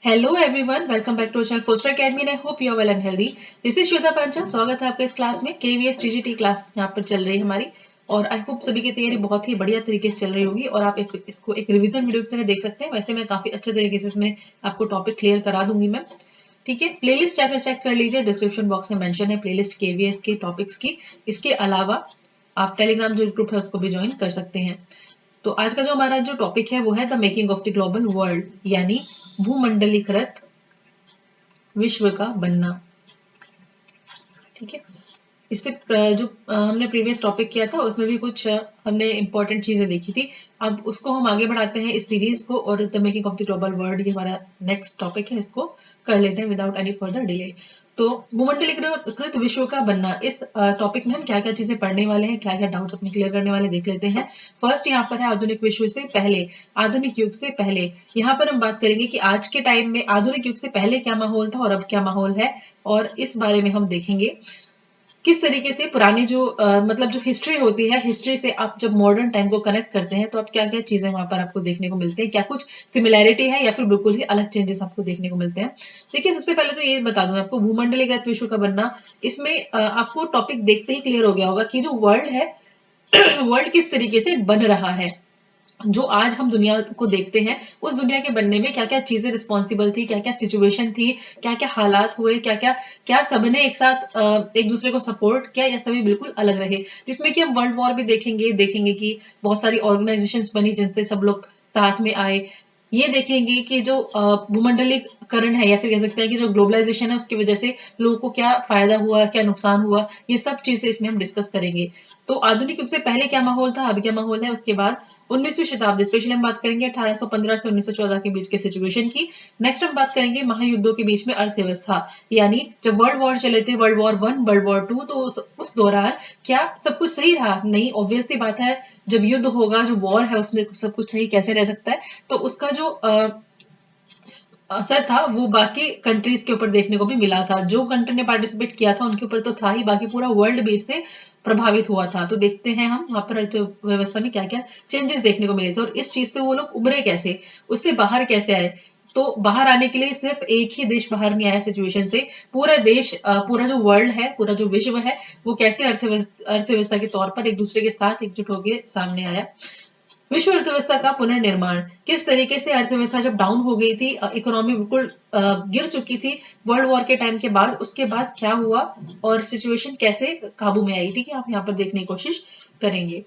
Hello everyone, welcome back to channel Foster academy and I hope you are well and healthy. This is Shweta Panchal. स्वागत है आपका इस class में। KVS TGT class यहाँ पर चल रही है हमारी और आई होप सभी की तैयारी बहुत ही बढ़िया तरीके से चल रही होगी और आप इसको एक रिवीजन वीडियो की तरह देख सकते हैं। वैसे मैं काफी अच्छे तरीके से इसमें आपको टॉपिक क्लियर करा दूंगी मैम। ठीक है, प्लेलिस्ट जाकर चेक कर लीजिए, डिस्क्रिप्शन बॉक्स में मेंशन है प्लेलिस्ट केवीएस के टॉपिक्स की। इसके अलावा आप टेलीग्राम जो ग्रुप है उसको भी ज्वाइन कर सकते हैं। तो आज का जो हमारा जो टॉपिक है वो है the making of the global world, यानी भूमंडलीकृत विश्व का बनना। ठीक है, इससे जो हमने प्रीवियस टॉपिक किया था उसमें भी कुछ हमने इंपॉर्टेंट चीजें देखी थी। अब उसको हम आगे बढ़ाते हैं इस सीरीज को और the making of the global world ये हमारा नेक्स्ट टॉपिक है, इसको कर लेते हैं विदाउट एनी फर्दर डिले। तो भूमंडलीकृत विश्व का बनना, इस टॉपिक में हम क्या क्या चीजें पढ़ने वाले हैं, क्या क्या डाउट्स अपने क्लियर करने वाले देख लेते हैं। फर्स्ट यहाँ पर है आधुनिक विश्व से पहले, आधुनिक युग से पहले। यहाँ पर हम बात करेंगे कि आज के टाइम में आधुनिक युग से पहले क्या माहौल था और अब क्या माहौल है, और इस बारे में हम देखेंगे किस तरीके से पुरानी जो मतलब जो हिस्ट्री होती है, हिस्ट्री से आप जब मॉडर्न टाइम को कनेक्ट करते हैं तो आप क्या क्या चीजें वहां पर आपको देखने को मिलते हैं, क्या कुछ सिमिलैरिटी है या फिर बिल्कुल ही अलग चेंजेस आपको देखने को मिलते हैं। देखिए, सबसे पहले तो ये बता दूं आपको, भूमंडलीकृत विश्व का बनना, इसमें आपको टॉपिक देखते ही क्लियर हो गया होगा कि जो वर्ल्ड है वर्ल्ड किस तरीके से बन रहा है। जो आज हम दुनिया को देखते हैं, उस दुनिया के बनने में क्या क्या चीजें रिस्पॉन्सिबल थी, क्या क्या सिचुएशन थी, क्या क्या हालात हुए, क्या सबने एक साथ एक दूसरे को सपोर्ट किया या सभी बिल्कुल अलग रहे। जिसमें कि हम वर्ल्ड वॉर भी देखेंगे कि बहुत सारी ऑर्गेनाइजेशंस बनी जिनसे सब लोग साथ में आए। ये देखेंगे कि जो भूमंडलीकरण है या फिर कह सकते हैं कि जो ग्लोबलाइजेशन है उसकी वजह से लोगों को क्या फायदा हुआ, क्या नुकसान हुआ, ये सब चीजें इसमें हम डिस्कस करेंगे। तो आधुनिक युग से पहले क्या माहौल था, अब क्या माहौल है, उसके बाद 19वीं शताब्दी, स्पेशली हम बात करेंगे 1815 से 1914 के बीच के सिचुएशन की। नेक्स्ट हम बात करेंगे महायुद्धों के बीच में अर्थव्यवस्था, यानी जब वर्ल्ड वॉर चले थे, वर्ल्ड वॉर 1, वर्ल्ड वॉर 2, तो उस दौरान क्या सब कुछ सही रहा? नहीं, ऑब्वियस सी बात है, जब युद्ध होगा, जो वॉर है, उसमें सब कुछ सही कैसे रह सकता है। तो उसका जो असर था वो बाकी कंट्रीज के ऊपर देखने को भी मिला था। जो कंट्री ने पार्टिसिपेट किया था उनके ऊपर तो था ही, बाकी पूरा वर्ल्ड भी इससे प्रभावित हुआ था। तो देखते हैं हम वहां पर अर्थव्यवस्था में क्या क्या चेंजेस देखने को मिले थे और इस चीज से वो लोग उभरे कैसे, उससे बाहर कैसे आए। तो बाहर आने के लिए सिर्फ एक ही देश बाहर नहीं आया सिचुएशन से, पूरा देश, पूरा जो वर्ल्ड है, पूरा जो विश्व है, वो कैसे अर्थव्यवस्था के तौर पर एक दूसरे के साथ एकजुट होकर सामने आया। विश्व अर्थव्यवस्था का पुनर्निर्माण, किस तरीके से अर्थव्यवस्था जब डाउन हो गई थी, इकोनॉमी बिल्कुल गिर चुकी थी वर्ल्ड वॉर के टाइम के बाद, उसके बाद क्या हुआ और सिचुएशन कैसे काबू में आई। ठीक है, आप यहाँ पर देखने की कोशिश करेंगे।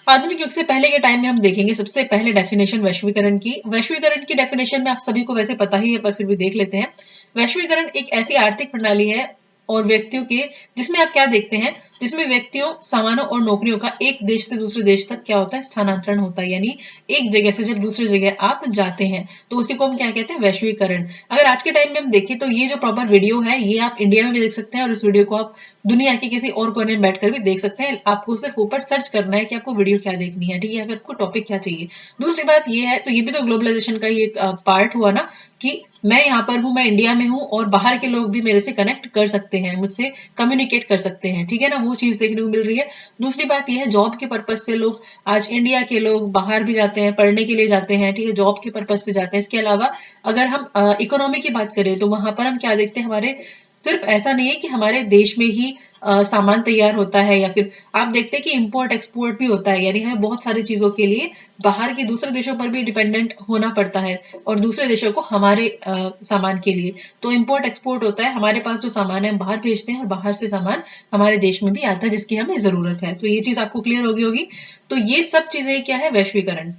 आधुनिक युग से पहले के टाइम में हम देखेंगे सबसे पहले डेफिनेशन वैश्वीकरण की। वैश्वीकरण की डेफिनेशन में आप सभी को वैसे पता ही है, पर फिर भी देख लेते हैं। वैश्वीकरण एक ऐसी आर्थिक प्रणाली है और व्यक्तियों के, जिसमें आप क्या देखते हैं, जिसमें व्यक्तियों, सामानों और नौकरियों का एक देश से दूसरे देश तक क्या होता है, स्थानांतरण होता है। यानी एक जगह से जब दूसरी जगह आप जाते हैं तो उसी को हम क्या कहते हैं, वैश्वीकरण। अगर आज के टाइम में हम देखें तो ये जो प्रॉपर वीडियो है ये आप इंडिया में भी देख सकते हैं और इस वीडियो को आप दुनिया के किसी और कोने में बैठकर भी देख सकते हैं। आपको सिर्फ ऊपर सर्च करना है कि आपको वीडियो क्या देखनी है, ठीक है, फिर आपको टॉपिक क्या चाहिए। दूसरी बात ये है, तो ये भी तो ग्लोबलाइजेशन का ही एक पार्ट हुआ ना, कि मैं यहाँ पर हूँ, मैं इंडिया में हूँ और बाहर के लोग भी मेरे से कनेक्ट कर सकते हैं, मुझसे कम्युनिकेट कर सकते हैं। ठीक है ना, वो चीज देखने को मिल रही है। दूसरी बात यह है, जॉब के पर्पज से लोग, आज इंडिया के लोग बाहर भी जाते हैं, पढ़ने के लिए जाते हैं, ठीक है, जॉब के पर्पज से जाते हैं। इसके अलावा अगर हम इकोनॉमी की बात करें तो वहां पर हम क्या देखते हैं, हमारे सिर्फ ऐसा नहीं है कि हमारे देश में ही सामान तैयार होता है, या फिर आप देखते हैं कि इंपोर्ट एक्सपोर्ट भी होता है। यानी हमें बहुत सारी चीजों के लिए बाहर के दूसरे देशों पर भी डिपेंडेंट होना पड़ता है और दूसरे देशों को हमारे सामान के लिए। तो इंपोर्ट एक्सपोर्ट होता है, हमारे पास जो सामान है हम बाहर भेजते हैं और बाहर से सामान हमारे देश में भी आता है जिसकी हमें जरूरत है। तो ये चीज आपको क्लियर होगी। तो ये सब चीजें क्या है, वैश्वीकरण।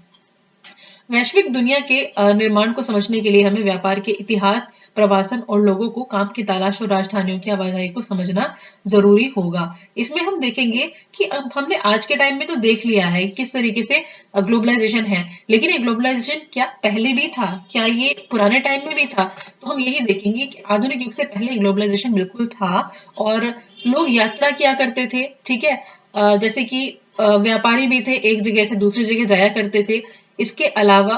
वैश्विक दुनिया के निर्माण को समझने के लिए हमें व्यापार के इतिहास, प्रवासन और लोगों को काम की तलाश और राजधानियों की आवाजाही को समझना जरूरी होगा। इसमें हम देखेंगे कि अब हमने आज के टाइम में तो देख लिया है किस तरीके से ग्लोबलाइजेशन है, लेकिन ये ग्लोबलाइजेशन क्या पहले भी था, क्या ये पुराने टाइम में भी था? तो हम यही देखेंगे कि आधुनिक युग से पहले ग्लोबलाइजेशन बिल्कुल था और लोग यात्रा किया करते थे। ठीक है, जैसे कि व्यापारी भी थे, एक जगह से दूसरी जगह जाया करते थे। इसके अलावा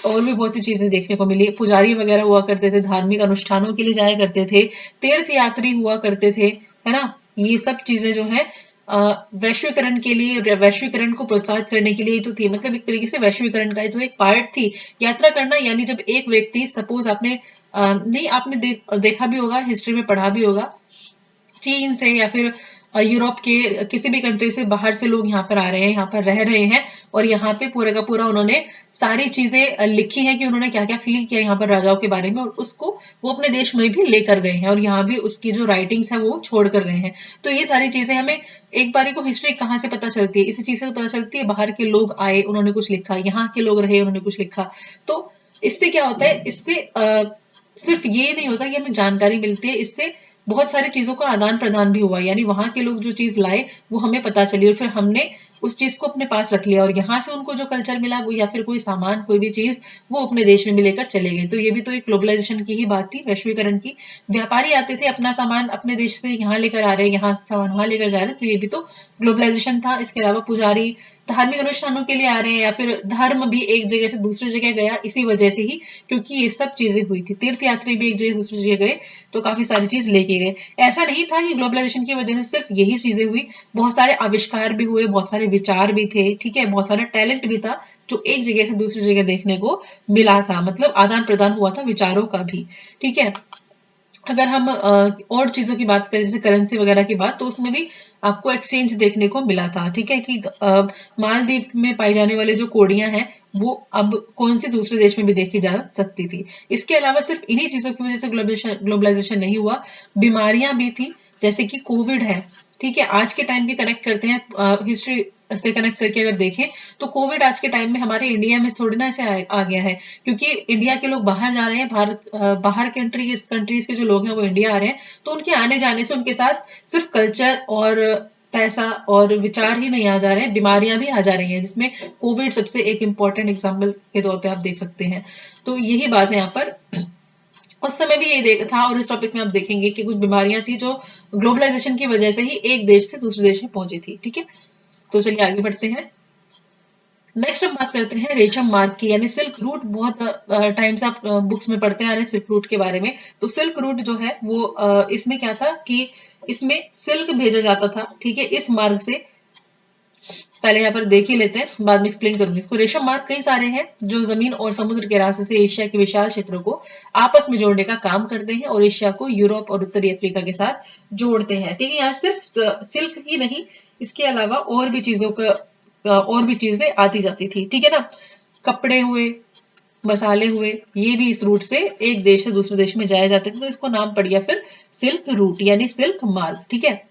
और भी बहुत सी चीजें देखने को मिली, पुजारी वगैरह हुआ करते थे, धार्मिक अनुष्ठानों के लिए जाया करते थे, तीर्थ यात्री हुआ करते थे, है ना। ये सब चीजें जो है वैश्वीकरण के लिए, वैश्वीकरण को प्रोत्साहित करने के लिए तो थी, मतलब एक तरीके से वैश्वीकरण का तो एक पार्ट थी यात्रा करना। यानी जब एक व्यक्ति, सपोज आपने नहीं आपने देखा भी होगा, हिस्ट्री में पढ़ा भी होगा, चीन से या फिर यूरोप के किसी भी कंट्री से बाहर से लोग यहाँ पर आ रहे हैं, यहाँ पर रह रहे हैं, और यहाँ पे पूरे का पूरा उन्होंने सारी चीजें लिखी हैं कि उन्होंने क्या क्या फील किया यहाँ पर राजाओं के बारे में, और उसको वो अपने देश में भी लेकर गए हैं, और यहाँ भी उसकी जो राइटिंग्स है वो छोड़ कर गए हैं। तो ये सारी चीजें हमें एक बारी को हिस्ट्री कहाँ से पता चलती है, इसी चीज से पता चलती है, बाहर के लोग आए उन्होंने कुछ लिखा, यहाँ के लोग रहे उन्होंने कुछ लिखा। तो इससे क्या होता है, इससे सिर्फ ये नहीं होता कि हमें जानकारी मिलती है, इससे बहुत सारी चीजों का आदान प्रदान भी हुआ। यानी वहां के लोग जो चीज लाए वो हमें पता चली, और फिर हमने उस चीज को अपने पास रख लिया, और यहाँ से उनको जो कल्चर मिला वो, या फिर कोई सामान कोई भी चीज, वो अपने देश में भी लेकर चले गए। तो ये भी तो एक ग्लोबलाइजेशन की ही बात थी, वैश्वीकरण की। व्यापारी आते थे, अपना सामान अपने देश से यहाँ लेकर आ रहे हैं, यहाँ सामान वहां लेकर जा रहे हैं, तो ये भी तो ग्लोबलाइजेशन था। इसके अलावा पुजारी धार्मिक अनुष्ठानों के लिए आ रहे हैं, या फिर धर्म भी एक जगह से दूसरी जगह गया इसी वजह से ही, क्योंकि ये सब चीजें हुई थी। तीर्थ यात्री भी एक जगह से दूसरी जगह गए तो काफी सारी चीज लेके गए। ऐसा नहीं था कि ग्लोबलाइजेशन की वजह से सिर्फ यही चीजें हुई, बहुत सारे आविष्कार भी हुए, बहुत सारे विचार भी थे, ठीक है, बहुत सारा टैलेंट भी था जो एक जगह से दूसरी जगह देखने को मिला था, मतलब आदान प्रदान हुआ था विचारों का भी, ठीक है। अगर हम और चीजों की बात करें, जैसे करेंसी वगैरह की बात, तो उसमें भी आपको एक्सचेंज देखने को मिला था, ठीक है, कि मालदीव में पाई जाने वाले जो कोड़ियां हैं वो अब कौन से दूसरे देश में भी देखी जा सकती थी। इसके अलावा सिर्फ इन्हीं चीजों की वजह से ग्लोबलाइजेशन नहीं हुआ, बीमारियां भी थी, जैसे कि कोविड है, ठीक है। आज के टाइम की कनेक्ट करते हैं, हिस्ट्री से कनेक्ट करके अगर देखें तो कोविड आज के टाइम में हमारे इंडिया में थोड़ी ना ऐसे आ गया है, क्योंकि इंडिया के लोग बाहर जा रहे हैं, बाहर कंट्रीज के जो लोग हैं वो इंडिया आ रहे हैं, तो उनके आने जाने से उनके साथ सिर्फ कल्चर और पैसा और विचार ही नहीं आ जा रहे हैं, बीमारियां भी आ जा रही हैं, जिसमें कोविड सबसे एक इम्पोर्टेंट एग्जाम्पल के तौर पे आप देख सकते हैं। तो यही बात है यहाँ पर, उस समय भी ये था, और इस टॉपिक में आप देखेंगे कि कुछ बीमारियां थी जो ग्लोबलाइजेशन की वजह से ही एक देश से दूसरे देश में पहुंची थी, ठीक है। तो चलिए आगे बढ़ते हैं। नेक्स्ट हम बात करते हैं रेशम मार्ग की, यानी सिल्क रूट। बहुत टाइम से आप बुक्स में पढ़ते आ रहे हैं सिल्क रूट के बारे में। तो सिल्क रूट जो है वो इसमें क्या था कि इसमें सिल्क भेजा जाता था, ठीक है, इस मार्ग से। पहले यहाँ पर देख ही लेते हैं, बाद में एक्सप्लेन करूंगी इसको। रेशम मार्ग कई सारे हैं जो जमीन और समुद्र के रास्ते से एशिया के विशाल क्षेत्रों को आपस में जोड़ने का काम करते हैं, और एशिया को यूरोप और उत्तरी अफ्रीका के साथ जोड़ते हैं, ठीक है। यहाँ सिर्फ सिल्क ही नहीं, इसके अलावा और भी चीजों का और भी चीजें आती जाती थी, ठीक है ना। कपड़े हुए, मसाले हुए, ये भी इस रूट से एक देश से दूसरे देश में जाए जाते थे, तो इसको नाम पड़ गया फिर सिल्क रूट यानी सिल्क मार्ग, ठीक है।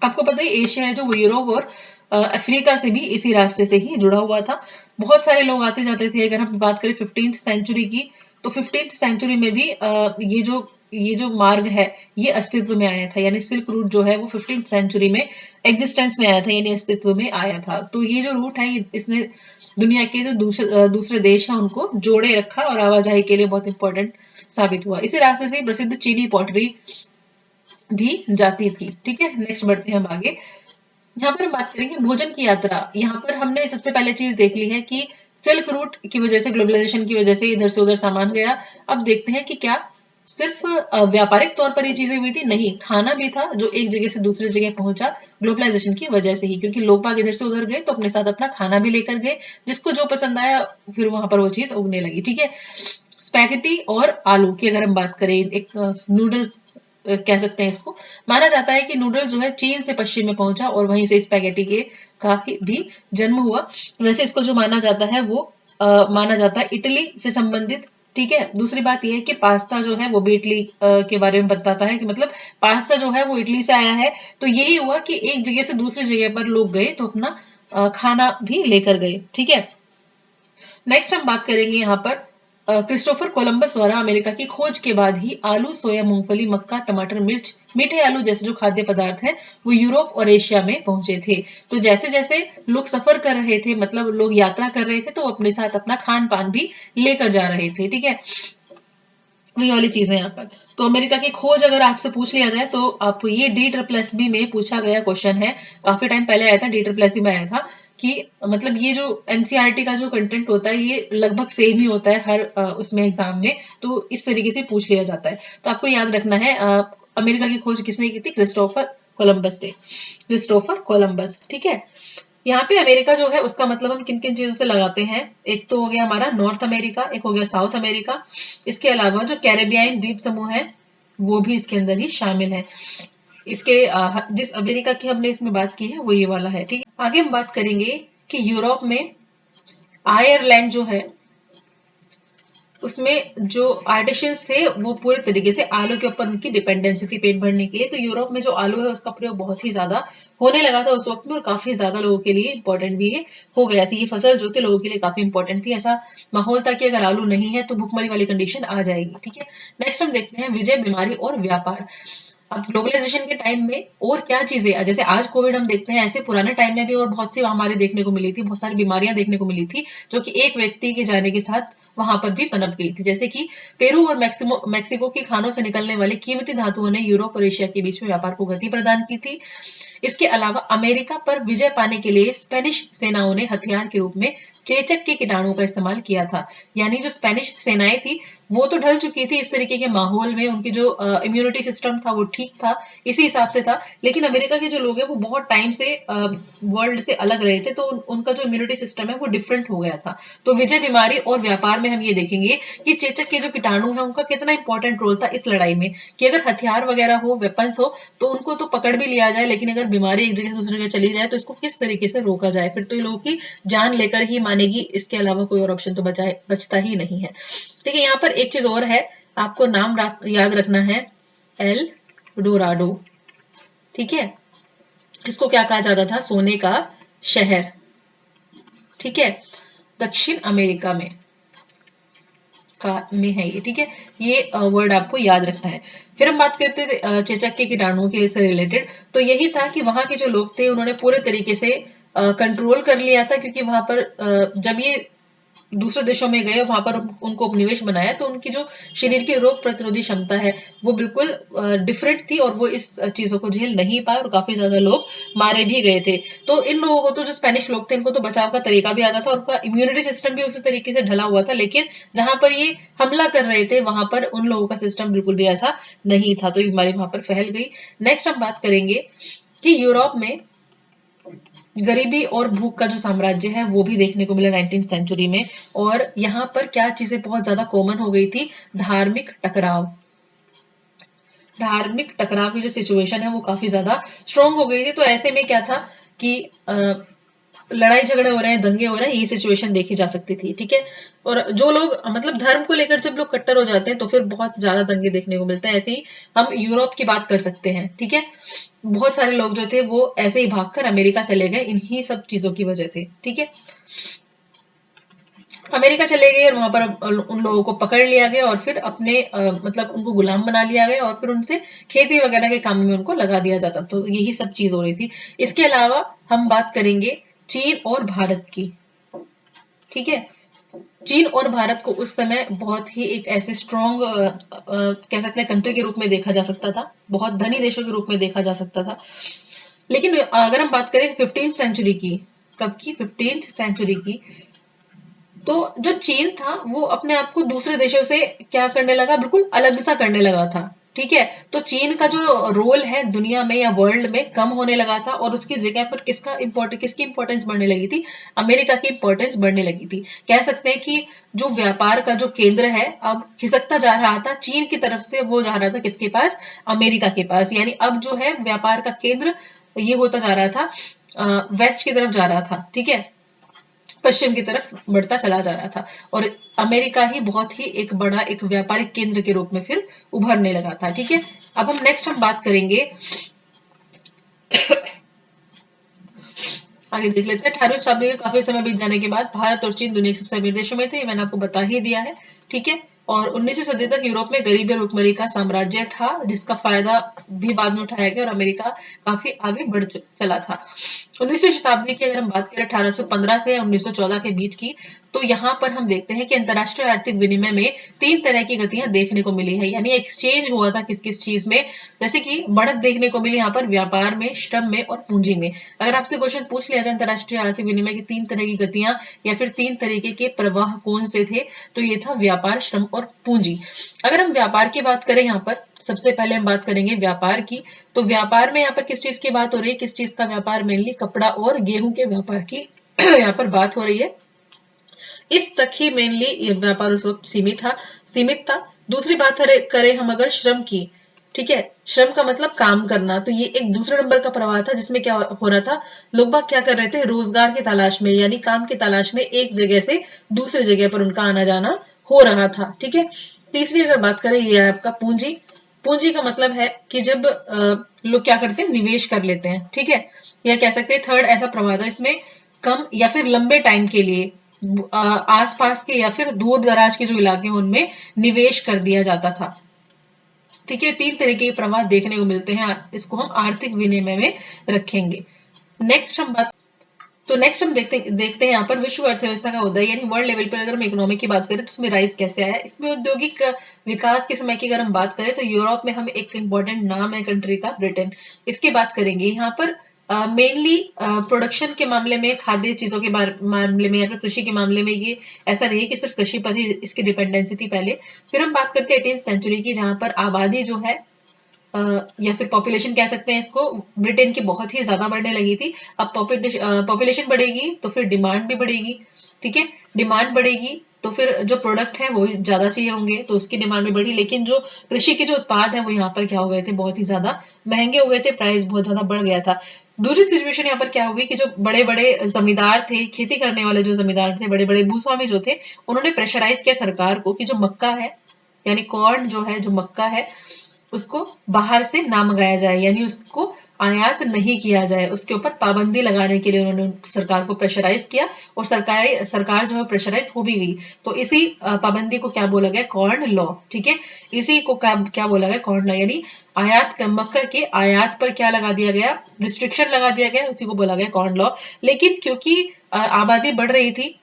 आपको पता है एशिया है जो वो यूरोप और अफ्रीका से भी इसी रास्ते से ही जुड़ा हुआ था। बहुत सारे लोग आते जाते थे। अगर हम बात करें 15th सेंचुरी की, तो 15th सेंचुरी में भी ये जो मार्ग है ये अस्तित्व में आया था, यानी सिल्क रूट जो है वो 15th सेंचुरी में एग्जिस्टेंस में आया था, यानी अस्तित्व में आया था। तो ये जो रूट है इसने दुनिया के जो दूसरे देश हैं उनको जोड़े रखा, और आवाजाही के लिए बहुत इंपॉर्टेंट साबित हुआ। इसी रास्ते से प्रसिद्ध चीनी पॉटरी भी जाती थी, ठीक है। नेक्स्ट बढ़ते हैं हम आगे। यहाँ पर हम बात करेंगे भोजन की यात्रा। यहाँ पर हमने सबसे पहले चीज देख ली है कि सिल्क रूट की वजह से, ग्लोबलाइजेशन की वजह से इधर से उधर सामान गया। अब देखते हैं कि क्या सिर्फ व्यापारिक तौर पर ये चीजें हुई थी? नहीं, खाना भी था जो एक जगह से दूसरी जगह पहुंचा ग्लोबलाइजेशन की वजह से ही, क्योंकि लोग बाग इधर से उधर गए तो अपने साथ अपना खाना भी लेकर गए, जिसको जो पसंद आया फिर वहां पर वो चीज उगने लगी, ठीक है। स्पैगेटी और आलू की अगर हम बात करें, एक नूडल्स कह सकते हैं इसको। माना जाता है कि नूडल्स जो है चीन से पश्चिम में पहुंचा, और वहीं से स्पैगेटी के का भी जन्म हुआ। वैसे इसको जो माना जाता है वो माना जाता है इटली से संबंधित, ठीक है। दूसरी बात यह है कि पास्ता जो है वो भी इटली के बारे में बताता है, कि मतलब पास्ता जो है वो इटली से आया है। तो यही हुआ कि एक जगह से दूसरी जगह पर लोग गए तो अपना खाना भी लेकर गए, ठीक है। नेक्स्ट हम बात करेंगे यहाँ पर क्रिस्टोफर कोलंबस द्वारा अमेरिका की खोज के बाद ही आलू, सोया, मूंगफली, मक्का, टमाटर, मिर्च, मीठे आलू जैसे जो खाद्य पदार्थ हैं वो यूरोप और एशिया में पहुंचे थे। तो जैसे जैसे लोग सफर कर रहे थे, मतलब लोग यात्रा कर रहे थे, तो वो अपने साथ अपना खान पान भी लेकर जा रहे थे, ठीक है। वही वाली चीज है यहाँ पर। तो अमेरिका की खोज अगर आपसे पूछ लिया जाए तो आप ये DSSB में पूछा गया क्वेश्चन है, काफी टाइम पहले आया था, DSSB में आया था कि मतलब ये जो एनसीईआरटी का जो कंटेंट होता है ये लगभग सेम ही होता है हर उसमें एग्जाम में, तो इस तरीके से पूछ लिया जाता है। तो आपको याद रखना है अमेरिका की खोज किसने की थी? Christopher Columbus day, Christopher Columbus. ठीक है, यहाँ पे अमेरिका जो है उसका मतलब हम किन किन चीजों से लगाते हैं, एक तो हो गया हमारा नॉर्थ अमेरिका, एक हो गया साउथ अमेरिका, इसके अलावा जो कैरेबियाई द्वीप समूह है वो भी इसके अंदर ही शामिल है। इसके जिस अमेरिका की हमने इसमें बात की है वो ये वाला है। ठीक है, आगे हम बात करेंगे कि यूरोप में आयरलैंड जो है उसमें जो आर्टिशियंस थे वो पूरे तरीके से आलू के ऊपर उनकी डिपेंडेंसी थी पेट भरने के लिए। तो यूरोप में जो आलू है उसका प्रयोग बहुत ही ज्यादा होने लगा था उस वक्त में, और काफी ज्यादा लोगों के लिए इंपॉर्टेंट भी ये हो गया थी। ये फसल जो थी लोगों के लिए काफी इंपॉर्टेंट थी। ऐसा माहौल था कि अगर आलू नहीं है तो भुखमरी वाली कंडीशन आ जाएगी। ठीक है, नेक्स्ट हम देखते हैं विजय, बीमारी और व्यापार। अब ग्लोबलाइजेशन के टाइम में और क्या चीजें, जैसे आज कोविड हम देखते हैं, ऐसे पुराने टाइम में भी और बहुत सी महामारी देखने को मिली थी, बहुत सारी बीमारियां देखने को मिली थी जो कि एक व्यक्ति के जाने के साथ वहां पर भी पनप गई थी। जैसे कि पेरू और मैक्सिको की खानों से निकलने वाली कीमती धातुओं ने यूरोप और एशिया के बीच में व्यापार को गति प्रदान की थी। इसके अलावा अमेरिका पर विजय पाने के लिए स्पेनिश सेनाओं ने हथियार के रूप में चेचक के कीटाणुओं का इस्तेमाल किया था। यानी जो स्पेनिश सेनाएं थी वो तो ढल चुकी थी इस तरीके के माहौल में, उनकी जो इम्यूनिटी सिस्टम था वो ठीक था, इसी हिसाब से था। लेकिन अमेरिका के जो लोग हैं वो बहुत टाइम से वर्ल्ड से अलग रहे थे, तो उनका जो इम्यूनिटी सिस्टम है वो डिफरेंट हो गया था। तो विजय, बीमारी और व्यापार में हम ये देखेंगे कि चेचक के जो कीटाणु है उनका कितना इंपॉर्टेंट रोल था इस लड़ाई में, कि अगर हथियार वगैरह हो, वेपन्स हो, तो उनको तो पकड़ भी लिया जाए, लेकिन अगर बीमारी एक जगह से दूसरी जगह चली जाए तो इसको किस तरीके से रोका जाए, फिर तो ये लोगों की जान लेकर ही मानेगी, इसके अलावा कोई और ऑप्शन तो बचता ही नहीं है। ठीक है, यहाँ पर एक चीज और है, आपको नाम याद रखना है, एल डोराडो। ठीक है, इसको क्या कहा जाता था, सोने का शहर। ठीक है, दक्षिण अमेरिका में है ये। ठीक है, ये वर्ड आपको याद रखना है। फिर हम बात करते थे चेचक के कीटाणुओं के से रिलेटेड, तो यही था कि वहां के जो लोग थे उन्होंने पूरे तरीके से कंट्रोल कर लिया था, क्योंकि वहां पर जब ये दूसरे देशों में गए वहां पर उनको उपनिवेश बनाया तो उनकी जो शरीर की रोग प्रतिरोधी क्षमता है वो बिल्कुल डिफरेंट थी, और वो इस चीजों को झेल नहीं पाए और काफी ज्यादा लोग मारे भी गए थे। तो इन लोगों को तो जो स्पेनिश लोग थे इनको तो बचाव का तरीका भी आता था और उनका इम्यूनिटी सिस्टम भी उसी तरीके से ढला हुआ था, लेकिन जहां पर ये हमला कर रहे थे वहां पर उन लोगों का सिस्टम बिल्कुल भी ऐसा नहीं था, तो ये बीमारी वहां पर फैल गई। नेक्स्ट हम बात करेंगे कि यूरोप में गरीबी और भूख का जो साम्राज्य है वो भी देखने को मिला 19th सेंचुरी में, और यहाँ पर क्या चीजें बहुत ज्यादा कॉमन हो गई थी, धार्मिक टकराव। धार्मिक टकराव की जो सिचुएशन है वो काफी ज्यादा स्ट्रॉन्ग हो गई थी। तो ऐसे में क्या था कि लड़ाई झगड़े हो रहे हैं, दंगे हो रहे हैं, ये सिचुएशन देखी जा सकती थी। ठीक है, और जो लोग मतलब धर्म को लेकर जब लोग कट्टर हो जाते हैं तो फिर बहुत ज्यादा दंगे देखने को मिलते हैं। ऐसे ही हम यूरोप की बात कर सकते हैं। ठीक है, बहुत सारे लोग जो थे वो ऐसे ही भागकर अमेरिका चले गए इन्हीं सब चीजों की वजह से। ठीक है, अमेरिका चले गए और वहां पर उन लोगों को पकड़ लिया गया और फिर अपने मतलब उनको गुलाम बना लिया गया और फिर उनसे खेती वगैरह के काम में उनको लगा दिया जाता। तो यही सब चीज हो रही थी। इसके अलावा हम बात करेंगे चीन और भारत की। ठीक है, चीन और भारत को उस समय बहुत ही एक ऐसे स्ट्रॉन्ग कह सकते हैं कंट्री के रूप में देखा जा सकता था, बहुत धनी देशों के रूप में देखा जा सकता था। लेकिन अगर हम बात करें 15th सेंचुरी की, कब की, 15th सेंचुरी की, तो जो चीन था वो अपने आप को दूसरे देशों से क्या करने लगा, बिल्कुल अलग सा करने लगा था। ठीक है, तो चीन का जो रोल है दुनिया में या वर्ल्ड में कम होने लगा था, और उसकी जगह पर किसकी इंपॉर्टेंस बढ़ने लगी थी, अमेरिका की इंपॉर्टेंस बढ़ने लगी थी। कह सकते हैं कि जो व्यापार का जो केंद्र है अब खिसकता जा रहा था चीन की तरफ से, वो जा रहा था किसके पास, अमेरिका के पास। यानी अब जो है व्यापार का केंद्र ये होता जा रहा था, वेस्ट की तरफ जा रहा था। ठीक है, पश्चिम की तरफ बढ़ता चला जा रहा था, और अमेरिका ही बहुत ही एक बड़ा एक व्यापारिक केंद्र के रूप में फिर उभरने लगा था। ठीक है, अब हम नेक्स्ट हम बात करेंगे आगे देख लेते हैं। 18वीं शताब्दी के काफी समय बीत जाने के बाद भारत और चीन दुनिया के सबसे अमीर देशों में थे, मैंने आपको बता ही दिया है। ठीक है, और 19वीं सदी तक यूरोप में गरीबी और भुखमरी का साम्राज्य था, जिसका फायदा भी बाद में उठाया गया और अमेरिका काफी आगे बढ़ चला था। 19वीं शताब्दी की अगर हम बात करें 1815 से 1914 के बीच की, तो यहाँ पर हम देखते हैं कि अंतरराष्ट्रीय आर्थिक विनिमय में 3 तरह की गतियां देखने को मिली है। यानी एक्सचेंज हुआ था किस किस चीज में, जैसे कि बढ़त देखने को मिली यहाँ पर व्यापार में, श्रम में और पूंजी में। अगर आपसे क्वेश्चन पूछ लिया जाए अंतरराष्ट्रीय आर्थिक विनिमय की 3 तरह की गतियां या फिर 3 तरीके के प्रवाह कौन से थे, तो ये था व्यापार, श्रम और पूंजी। अगर हम व्यापार की बात करें यहाँ पर, सबसे पहले हम बात करेंगे व्यापार की। तो व्यापार में यहाँ पर किस चीज की बात हो रही है, किस चीज का व्यापार, मेनली कपड़ा और गेहूं के व्यापार की यहाँ पर बात हो रही है। इस तक ही मेनली ये व्यापार उस वक्त सीमित था। दूसरी बात करें हम अगर श्रम की, ठीक है, श्रम का मतलब काम करना, तो ये एक दूसरे नंबर का प्रवाह था जिसमें क्या हो रहा था, लोग बाग क्या कर रहे थे, रोजगार की तलाश में यानी काम की तलाश में एक जगह से दूसरी जगह पर उनका आना जाना हो रहा था, ठीक है। तीसरी अगर बात करें, ये है आपका पूंजी। पूंजी का मतलब है कि जब लोग क्या करते हैं, निवेश कर लेते हैं, ठीक है। या कह सकते हैं थर्ड ऐसा प्रवाह था, इसमें कम या फिर लंबे टाइम के लिए आसपास के या फिर दूर दराज के जो इलाके हैं उनमें निवेश कर दिया जाता था, ठीक है। तीन तरह के प्रवाह देखने को मिलते हैं, इसको हम आर्थिक विनिमय में रखेंगे। नेक्स्ट हम देखते हैं यहाँ पर विश्व अर्थव्यवस्था का उदय, यानी वर्ल्ड लेवल पर अगर हम इकोनॉमी की बात करें तो उसमें राइज कैसे आया। इसमें औद्योगिक विकास के समय की अगर हम बात करें तो यूरोप में हमें एक इंपॉर्टेंट नाम है कंट्री का, ब्रिटेन। इसकी बात करेंगे यहाँ पर मेनली प्रोडक्शन के मामले में, खाद्य चीजों के मामले में या फिर कृषि के मामले में ये ऐसा नहीं है कि सिर्फ कृषि पर ही इसकी डिपेंडेंसी थी पहले। फिर हम बात करते हैं 18th सेंचुरी की, जहां पर आबादी जो है या फिर पॉपुलेशन कह सकते हैं इसको, ब्रिटेन की बहुत ही ज्यादा बढ़ने लगी थी। अब पॉपुलेशन बढ़ेगी तो फिर डिमांड भी बढ़ेगी, ठीक है। डिमांड बढ़ेगी तो फिर जो प्रोडक्ट है वो ज्यादा चाहिए होंगे, तो उसकी डिमांड भी बढ़ी। लेकिन जो कृषि के जो उत्पाद है वो यहाँ पर क्या हो गए थे, बहुत ही ज्यादा महंगे हो गए थे, प्राइस बहुत ज्यादा बढ़ गया था। दूसरी सिचुएशन यहाँ पर क्या हुई कि जो बड़े बड़े जमींदार थे, खेती करने वाले जो जमींदार थे, बड़े बड़े भूस्वामी जो थे, उन्होंने प्रेशराइज किया सरकार को कि जो मक्का है यानी कॉर्न जो है, जो मक्का है, उसको बाहर से ना मंगाया जाए, यानी उसको आयात नहीं किया जाए, उसके ऊपर पाबंदी लगाने के लिए उन्होंने सरकार को प्रेशराइज किया। और सरकार जो है प्रेशराइज हो भी गई। तो इसी पाबंदी को क्या बोला गया, कॉर्न लॉ, ठीक है। इसी को क्या बोला गया, कॉर्न लॉ, यानी मक्का के आयात पर क्या लगा दिया गया, रिस्ट्रिक्शन लगा दिया गया, उसी को बोला गया कॉर्न लॉ। लेकिन क्योंकि आबादी बढ़ रही थी,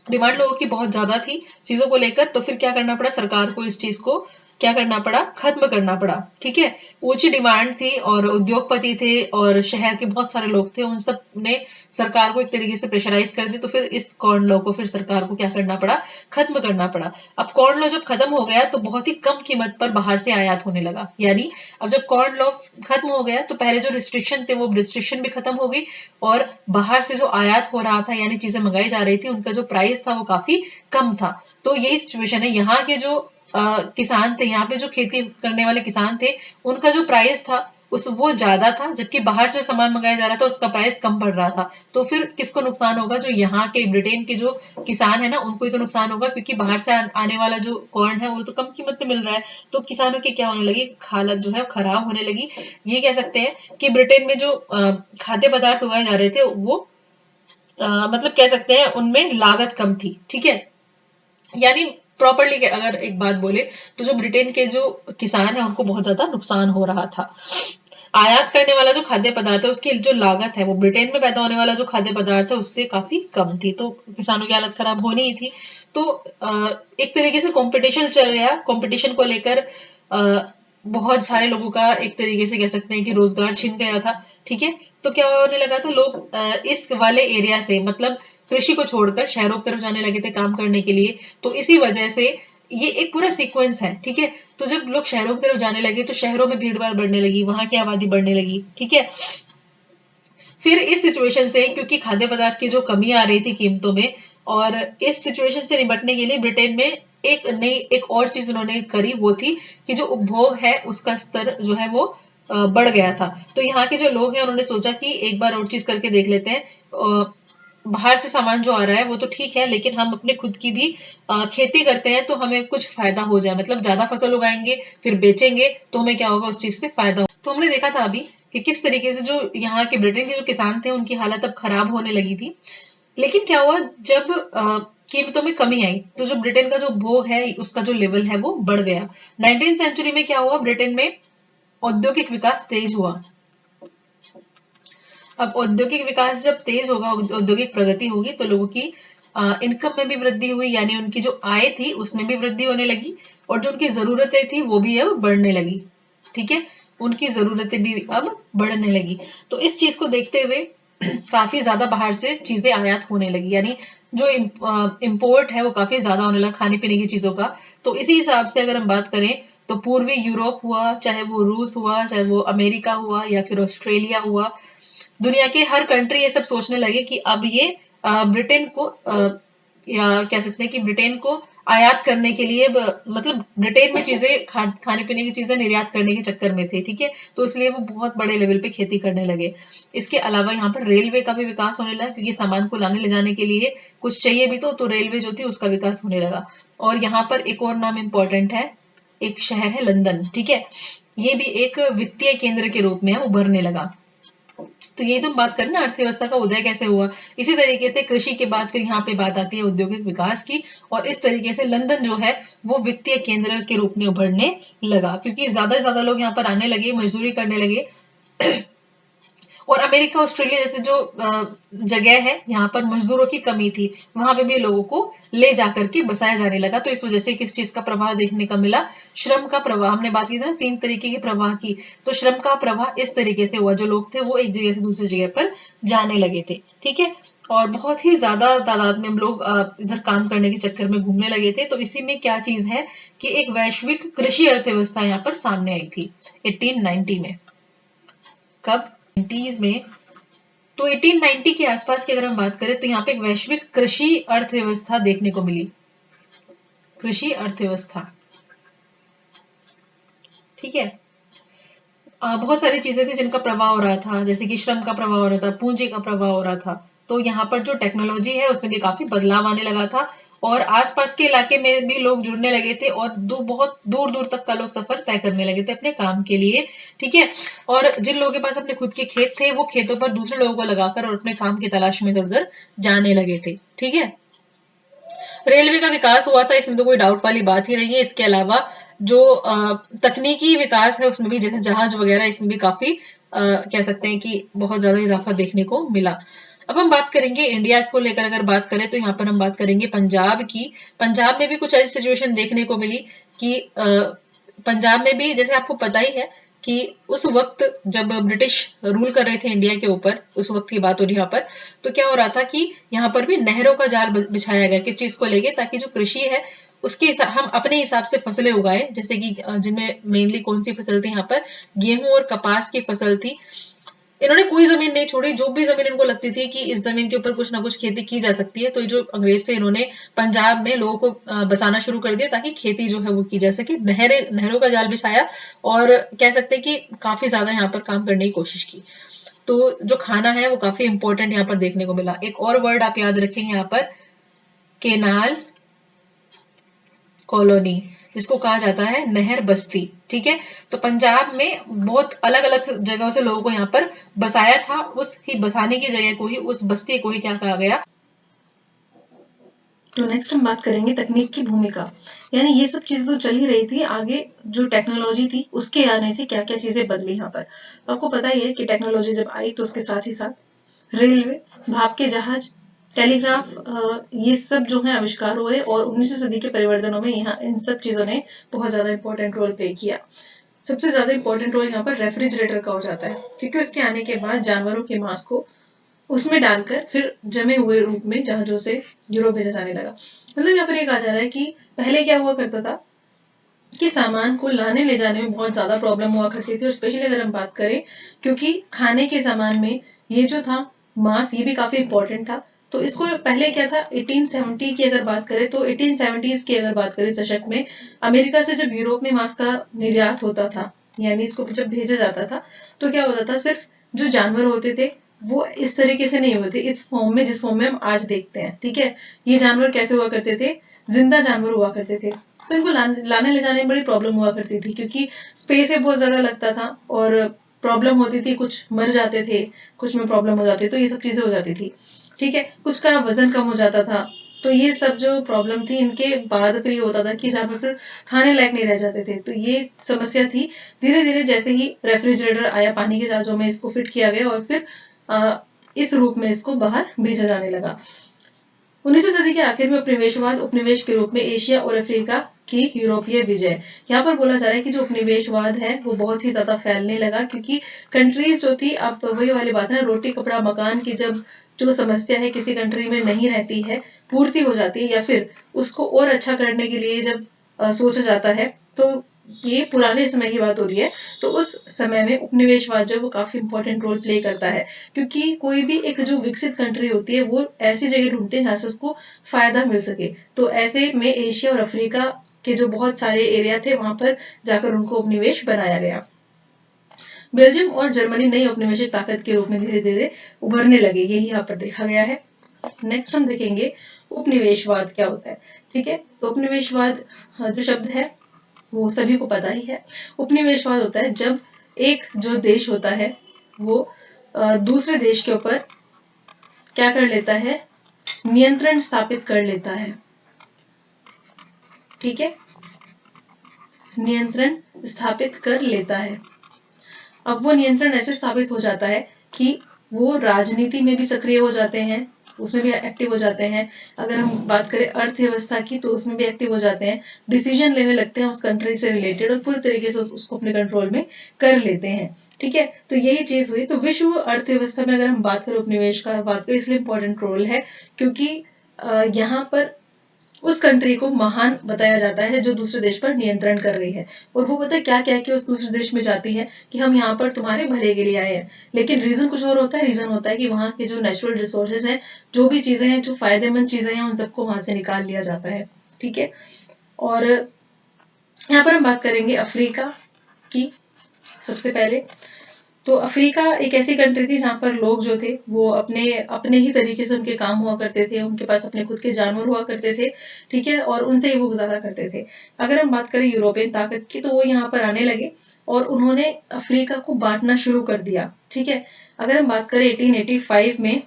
डिमांड लोगों की बहुत ज्यादा थी चीजों को लेकर, तो फिर क्या करना पड़ा सरकार को, इस चीज को क्या करना पड़ा, खत्म करना पड़ा, ठीक है। ऊंची डिमांड थी और उद्योगपति थे और शहर के बहुत सारे लोग थे, उन सब ने सरकार को एक तरीके से प्रेशराइज कर दी। तो फिर इस कॉर्न लॉ को फिर सरकार को क्या करना पड़ा, खत्म करना पड़ा। अब कॉर्न लॉ जब खत्म हो गया तो बहुत ही कम कीमत पर बाहर से आयात होने लगा, यानी अब जब कॉर्न लॉ खत्म हो गया तो पहले जो रिस्ट्रिक्शन थे वो रिस्ट्रिक्शन भी खत्म हो गई, और बाहर से जो आयात हो रहा था यानी चीजें मंगाई जा रही थी, उनका जो प्राइस था वो काफी कम था। तो यही सिचुएशन है, यहाँ के जो किसान थे, यहाँ पे जो खेती करने वाले किसान थे, उनका जो प्राइस था वो ज्यादा था, जबकि बाहर से सामान मंगाया जा रहा था उसका प्राइस कम पड़ रहा था। तो फिर किसको नुकसान होगा, जो यहाँ के ब्रिटेन के जो किसान है ना, उनको ही तो नुकसान होगा, क्योंकि बाहर से आने वाला जो कॉर्न है वो तो कम कीमत में मिल रहा है। तो किसानों की क्या होने लगी, हालत जो है खराब होने लगी। ये कह सकते हैं कि ब्रिटेन में जो खाद्य पदार्थ उगाए जा रहे थे वो मतलब कह सकते हैं उनमें लागत कम थी, ठीक है। यानी प्रॉपरली अगर एक बात बोले तो जो ब्रिटेन के जो किसान है उनको बहुत ज्यादा नुकसान हो रहा था। आयात करने वाला जो खाद्य पदार्थ है उसकी जो लागत है वो ब्रिटेन में पैदा होने वाला जो खाद्य पदार्थ है उससे काफी कम थी, तो किसानों की हालत खराब होनी ही थी। तो एक तरीके से कंपटीशन चल गया, कंपटीशन को लेकर बहुत सारे लोगों का एक तरीके से कह सकते हैं कि रोजगार छिन गया था, ठीक है। तो क्या होने लगा था, लोग इस वाले एरिया से मतलब कृषि को छोड़कर शहरों की तरफ जाने लगे थे काम करने के लिए। तो इसी वजह से ये एक पूरा सीक्वेंस है, ठीक है। तो जब लोग शहरों की तरफ जाने लगे तो शहरों में भीड़ भाड़ बढ़ने लगी, वहां की आबादी बढ़ने लगी, ठीक है। फिर इस सिचुएशन से क्योंकि खाद्य पदार्थ की जो कमी आ रही थी कीमतों में, और इस सिचुएशन से निपटने के लिए ब्रिटेन में एक और चीज उन्होंने करी, वो थी कि जो उपभोग है उसका स्तर जो है वो बढ़ गया था। तो यहाँ के जो लोग हैं उन्होंने सोचा कि एक बार और चीज करके देख लेते हैं, बाहर से सामान जो आ रहा है वो तो ठीक है, लेकिन हम अपने खुद की भी खेती करते हैं तो हमें कुछ फायदा हो जाए, मतलब ज्यादा फसल उगाएंगे फिर बेचेंगे तो हमें क्या होगा, उस चीज से फायदा हो। तो हमने देखा था अभी कि किस तरीके से जो यहाँ के ब्रिटेन के जो किसान थे उनकी हालत अब खराब होने लगी थी। लेकिन क्या हुआ, जब कीमतों में कमी आई तो जो ब्रिटेन का जो भोग है उसका जो लेवल है वो बढ़ गया। 19th सेंचुरी में क्या हुआ, ब्रिटेन में औद्योगिक विकास तेज हुआ। अब औद्योगिक विकास जब तेज होगा, औद्योगिक प्रगति होगी, तो लोगों की इनकम में भी वृद्धि हुई, यानी उनकी जो आय थी उसमें भी वृद्धि होने लगी, और जो उनकी जरूरतें थी वो भी अब बढ़ने लगी, ठीक है। उनकी जरूरतें भी अब बढ़ने लगी। तो इस चीज को देखते हुए काफी ज्यादा बाहर से चीजें आयात होने लगी, यानी जो इम्पोर्ट है वो काफी ज्यादा होने लगा खाने पीने की चीजों का। तो इसी हिसाब से अगर हम बात करें तो पूर्वी यूरोप हुआ, चाहे वो रूस हुआ, चाहे वो अमेरिका हुआ या फिर ऑस्ट्रेलिया हुआ, दुनिया के हर कंट्री ये सब सोचने लगे कि अब ये ब्रिटेन को या कह सकते हैं कि ब्रिटेन को आयात करने के लिए मतलब ब्रिटेन में चीजें खाने पीने की चीजें निर्यात करने के चक्कर में थे, ठीक है। तो इसलिए वो बहुत बड़े लेवल पे खेती करने लगे। इसके अलावा यहाँ पर रेलवे का भी विकास होने लगा, क्योंकि सामान को लाने ले जाने के लिए कुछ चाहिए भी तो रेलवे जो थी उसका विकास होने लगा। और यहाँ पर एक और नाम इम्पोर्टेंट है, एक शहर है लंदन, ठीक है। ये भी एक वित्तीय केंद्र के रूप में उभरने लगा। तो ये तुम बात करें ना अर्थव्यवस्था का उदय कैसे हुआ। इसी तरीके से कृषि के बाद फिर यहाँ पे बात आती है औद्योगिक विकास की, और इस तरीके से लंदन जो है वो वित्तीय केंद्र के रूप में उभरने लगा, क्योंकि ज्यादा से ज्यादा लोग यहाँ पर आने लगे, मजदूरी करने लगे। और अमेरिका ऑस्ट्रेलिया जैसे जो जगह है यहाँ पर मजदूरों की कमी थी, वहां पे भी लोगों को ले जाकर के बसाया जाने लगा। तो इस वजह से किस चीज का प्रभाव देखने का मिला, श्रम का प्रवाह। हमने बात की थी ना 3 तरीके के प्रवाह की, तो श्रम का प्रवाह इस तरीके से हुआ, जो लोग थे वो एक जगह से दूसरी जगह पर जाने लगे थे, ठीक है। और बहुत ही ज्यादा तादाद में हम लोग इधर काम करने के चक्कर में घूमने लगे थे। तो इसी में क्या चीज है कि एक वैश्विक कृषि अर्थव्यवस्था यहाँ पर सामने आई थी 1890 में। कब? 90s में। तो 1890 के आसपास की अगर हम बात करें तो यहाँ पे एक वैश्विक कृषि अर्थव्यवस्था देखने को मिली, कृषि अर्थव्यवस्था, ठीक है। बहुत सारी चीजें थी जिनका प्रभाव हो रहा था, जैसे कि श्रम का प्रभाव हो रहा था, पूंजी का प्रभाव हो रहा था। तो यहाँ पर जो टेक्नोलॉजी है उसमें भी काफी बदलाव आने लगा था, और आसपास के इलाके में भी लोग जुड़ने लगे थे, और बहुत दूर दूर तक का लोग सफर तय करने लगे थे अपने काम के लिए, ठीक है। और जिन लोगों के पास अपने खुद के खेत थे वो खेतों पर दूसरे लोगों को लगाकर और अपने काम की तलाश में इधर उधर जाने लगे थे, ठीक है। रेलवे का विकास हुआ था, इसमें तो कोई डाउट वाली बात ही नहीं है। इसके अलावा जो तकनीकी विकास है उसमें भी, जैसे जहाज वगैरह, इसमें भी काफी कह सकते हैं कि बहुत ज्यादा इजाफा देखने को मिला। अब हम बात करेंगे इंडिया को लेकर, अगर बात करें तो यहाँ पर हम बात करेंगे पंजाब की। पंजाब में भी कुछ ऐसी सिचुएशन देखने को मिली कि पंजाब में भी, जैसे आपको पता ही है कि उस वक्त जब ब्रिटिश रूल कर रहे थे इंडिया के ऊपर, उस वक्त की बात हो रही है यहाँ पर, तो क्या हो रहा था कि यहाँ पर भी नहरों का जाल बिछाया गया, किस चीज को लेके, ताकि जो कृषि है उसके हम अपने हिसाब से फसलें उगाए। जैसे कि जिनमें मेनली कौन सी फसल थी, यहाँ पर गेहूं और कपास की फसल थी। इन्होंने कोई जमीन नहीं छोड़ी, जो भी जमीन इनको लगती थी कि इस जमीन के ऊपर कुछ ना कुछ खेती की जा सकती है, तो ये जो अंग्रेज थे इन्होंने पंजाब में लोगों को बसाना शुरू कर दिया, ताकि खेती जो है वो की जा सके। नहरों का जाल बिछाया, और कह सकते हैं कि काफी ज्यादा यहाँ पर काम करने की कोशिश की। तो जो खाना है वो काफी इंपॉर्टेंट यहाँ पर देखने को मिला। एक और वर्ड आप याद रखेंगे यहाँ पर, केनाल कॉलोनी, जिसको कहा जाता है नहर बस्ती, ठीक है। तो पंजाब में बहुत अलग अलग जगहों से लोगों को यहाँ पर बसाया था, उस ही बसाने की जगह को ही, उस बस्ती को ही क्या कहा गया। तो नेक्स्ट हम बात करेंगे तकनीक की भूमिका, यानी ये सब चीजें तो चल ही रही थी, आगे जो टेक्नोलॉजी थी उसके आने से क्या क्या चीजें बदली यहाँ पर। तो आपको पता ही है कि टेक्नोलॉजी जब आई तो उसके साथ ही साथ रेलवे, भाप के जहाज, टेलीग्राफ, ये सब जो है आविष्कार हुए, और 19वीं सदी के परिवर्तनों में यहाँ इन सब चीजों ने बहुत ज्यादा इंपॉर्टेंट रोल प्ले किया। सबसे ज्यादा इंपॉर्टेंट रोल यहाँ पर रेफ्रिजरेटर का हो जाता है, क्योंकि उसके आने के बाद जानवरों के मांस को उसमें डालकर फिर जमे हुए रूप में जहाजों से यूरोप भेजा जाने लगा। मतलब यहाँ पर ये कहा जा रहा है कि पहले क्या हुआ करता था कि सामान को लाने ले जाने में बहुत ज्यादा प्रॉब्लम हुआ करती थी, और स्पेशली अगर हम बात करें, क्योंकि खाने के सामान में ये जो था मांस, ये भी काफी इंपॉर्टेंट था। तो इसको पहले क्या था, 1870 की अगर बात करें तो 1870s की अगर बात करें दशक में, अमेरिका से जब यूरोप में मांस का निर्यात होता था, यानी इसको जब भेजा जाता था, तो क्या होता था, सिर्फ जो जानवर होते थे वो इस तरीके से नहीं होते, इस फॉर्म में जिस फॉर्म में हम आज देखते हैं, ठीक है। ये जानवर कैसे हुआ करते थे, जिंदा जानवर हुआ करते थे। तो इनको लाने ले जाने में बड़ी प्रॉब्लम हुआ करती थी, क्योंकि स्पेस भी बहुत ज्यादा लगता था, और प्रॉब्लम होती थी, कुछ मर जाते थे, कुछ में प्रॉब्लम हो जाती, तो ये सब चीजें हो जाती थी, ठीक है। कुछ का वजन कम हो जाता था, तो ये सब जो प्रॉब्लम थी, इनके बाद फिर ये होता था कि जानवर फिर खाने लायक नहीं रह जाते थे। तो ये समस्या थी। धीरे धीरे जैसे ही रेफ्रिजरेटर आया, पानी के जहाजों में इसको फिट किया गया, और फिर इस रूप में इसको बाहर भेजा जाने लगा। 19वीं सदी के आखिर में उपनिवेशवाद उपनिवेश के रूप में एशिया और अफ्रीका की यूरोपीय विजय। यहाँ पर बोला जा रहा है कि जो उपनिवेशवाद है वो बहुत ही ज्यादा फैलने लगा, क्योंकि कंट्रीज जो थी, अब वही वाली बात है, रोटी कपड़ा मकान की जब जो समस्या है किसी कंट्री में नहीं रहती है, पूर्ति हो जाती है, या फिर उसको और अच्छा करने के लिए जब सोचा जाता है, तो ये पुराने समय की बात हो रही है, तो उस समय में उपनिवेशवाद जो है वो काफी इंपॉर्टेंट रोल प्ले करता है, क्योंकि कोई भी एक जो विकसित कंट्री होती है वो ऐसी जगह ढूंढते हैं जहां से उसको फायदा मिल सके। तो ऐसे में एशिया और अफ्रीका के जो बहुत सारे एरिया थे वहां पर जाकर उनको उपनिवेश बनाया गया। बेल्जियम और जर्मनी नई औपनिवेशिक ताकत के रूप में धीरे धीरे उभरने लगे, यही यहाँ पर देखा गया है। नेक्स्ट हम देखेंगे उपनिवेशवाद क्या होता है। ठीक है, तो उपनिवेशवाद जो शब्द है वो सभी को पता ही है। उपनिवेशवाद होता है जब एक जो देश होता है वो दूसरे देश के ऊपर क्या कर लेता है, नियंत्रण स्थापित कर लेता है। ठीक है, नियंत्रण स्थापित कर लेता है। अब वो नियंत्रण ऐसे स्थापित हो जाता है कि वो राजनीति में भी सक्रिय हो जाते हैं, उसमें भी एक्टिव हो जाते हैं। अगर हम बात करें अर्थव्यवस्था की तो उसमें भी एक्टिव हो जाते हैं, डिसीजन लेने लगते हैं उस कंट्री से रिलेटेड और पूरी तरीके से उसको अपने कंट्रोल में कर लेते हैं। ठीक है, तो यही चीज हुई। तो विश्व अर्थव्यवस्था में अगर हम बात करें उपनिवेश का बात करें, इसलिए इंपॉर्टेंट रोल है क्योंकि यहाँ पर उस कंट्री को महान बताया जाता है जो दूसरे देश पर नियंत्रण कर रही है, और वो पता है क्या क्या के उस दूसरे देश में जाती है कि हम यहाँ पर तुम्हारे भले के लिए आए हैं, लेकिन रीजन कुछ और होता है। रीजन होता है कि वहाँ के जो नेचुरल रिसोर्सेज हैं, जो भी चीजें हैं, जो फायदेमंद चीजें हैं, उन सबको वहां से निकाल लिया जाता है। ठीक है, और यहाँ पर हम बात करेंगे अफ्रीका की सबसे पहले। तो अफ्रीका एक ऐसी कंट्री थी जहां पर लोग जो थे वो अपने अपने ही तरीके से उनके काम हुआ करते थे, उनके पास अपने खुद के जानवर हुआ करते थे। ठीक है, और उनसे ही वो गुजारा करते थे। अगर हम बात करें यूरोपियन ताकत की तो वो यहाँ पर आने लगे और उन्होंने अफ्रीका को बांटना शुरू कर दिया। ठीक है, अगर हम बात करें 1885 में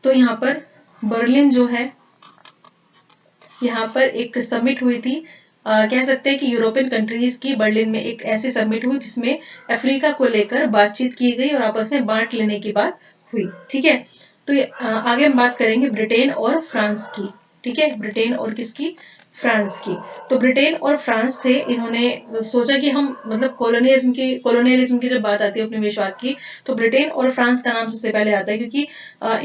तो यहाँ पर बर्लिन जो है, यहाँ पर एक समिट हुई थी। कह सकते हैं कि यूरोपियन कंट्रीज की बर्लिन में एक ऐसी समिट हुई जिसमें अफ्रीका को लेकर बातचीत की गई और आपस में बांट लेने की बात हुई। ठीक है, तो आगे हम बात करेंगे ब्रिटेन और फ्रांस की। ठीक है, ब्रिटेन और किसकी, फ्रांस की। तो ब्रिटेन और फ्रांस थे, इन्होंने सोचा कि हम मतलब कॉलोनियलिज्म की जब बात आती है उपनिवेशवाद की, तो ब्रिटेन और फ्रांस का नाम सबसे पहले आता है, क्योंकि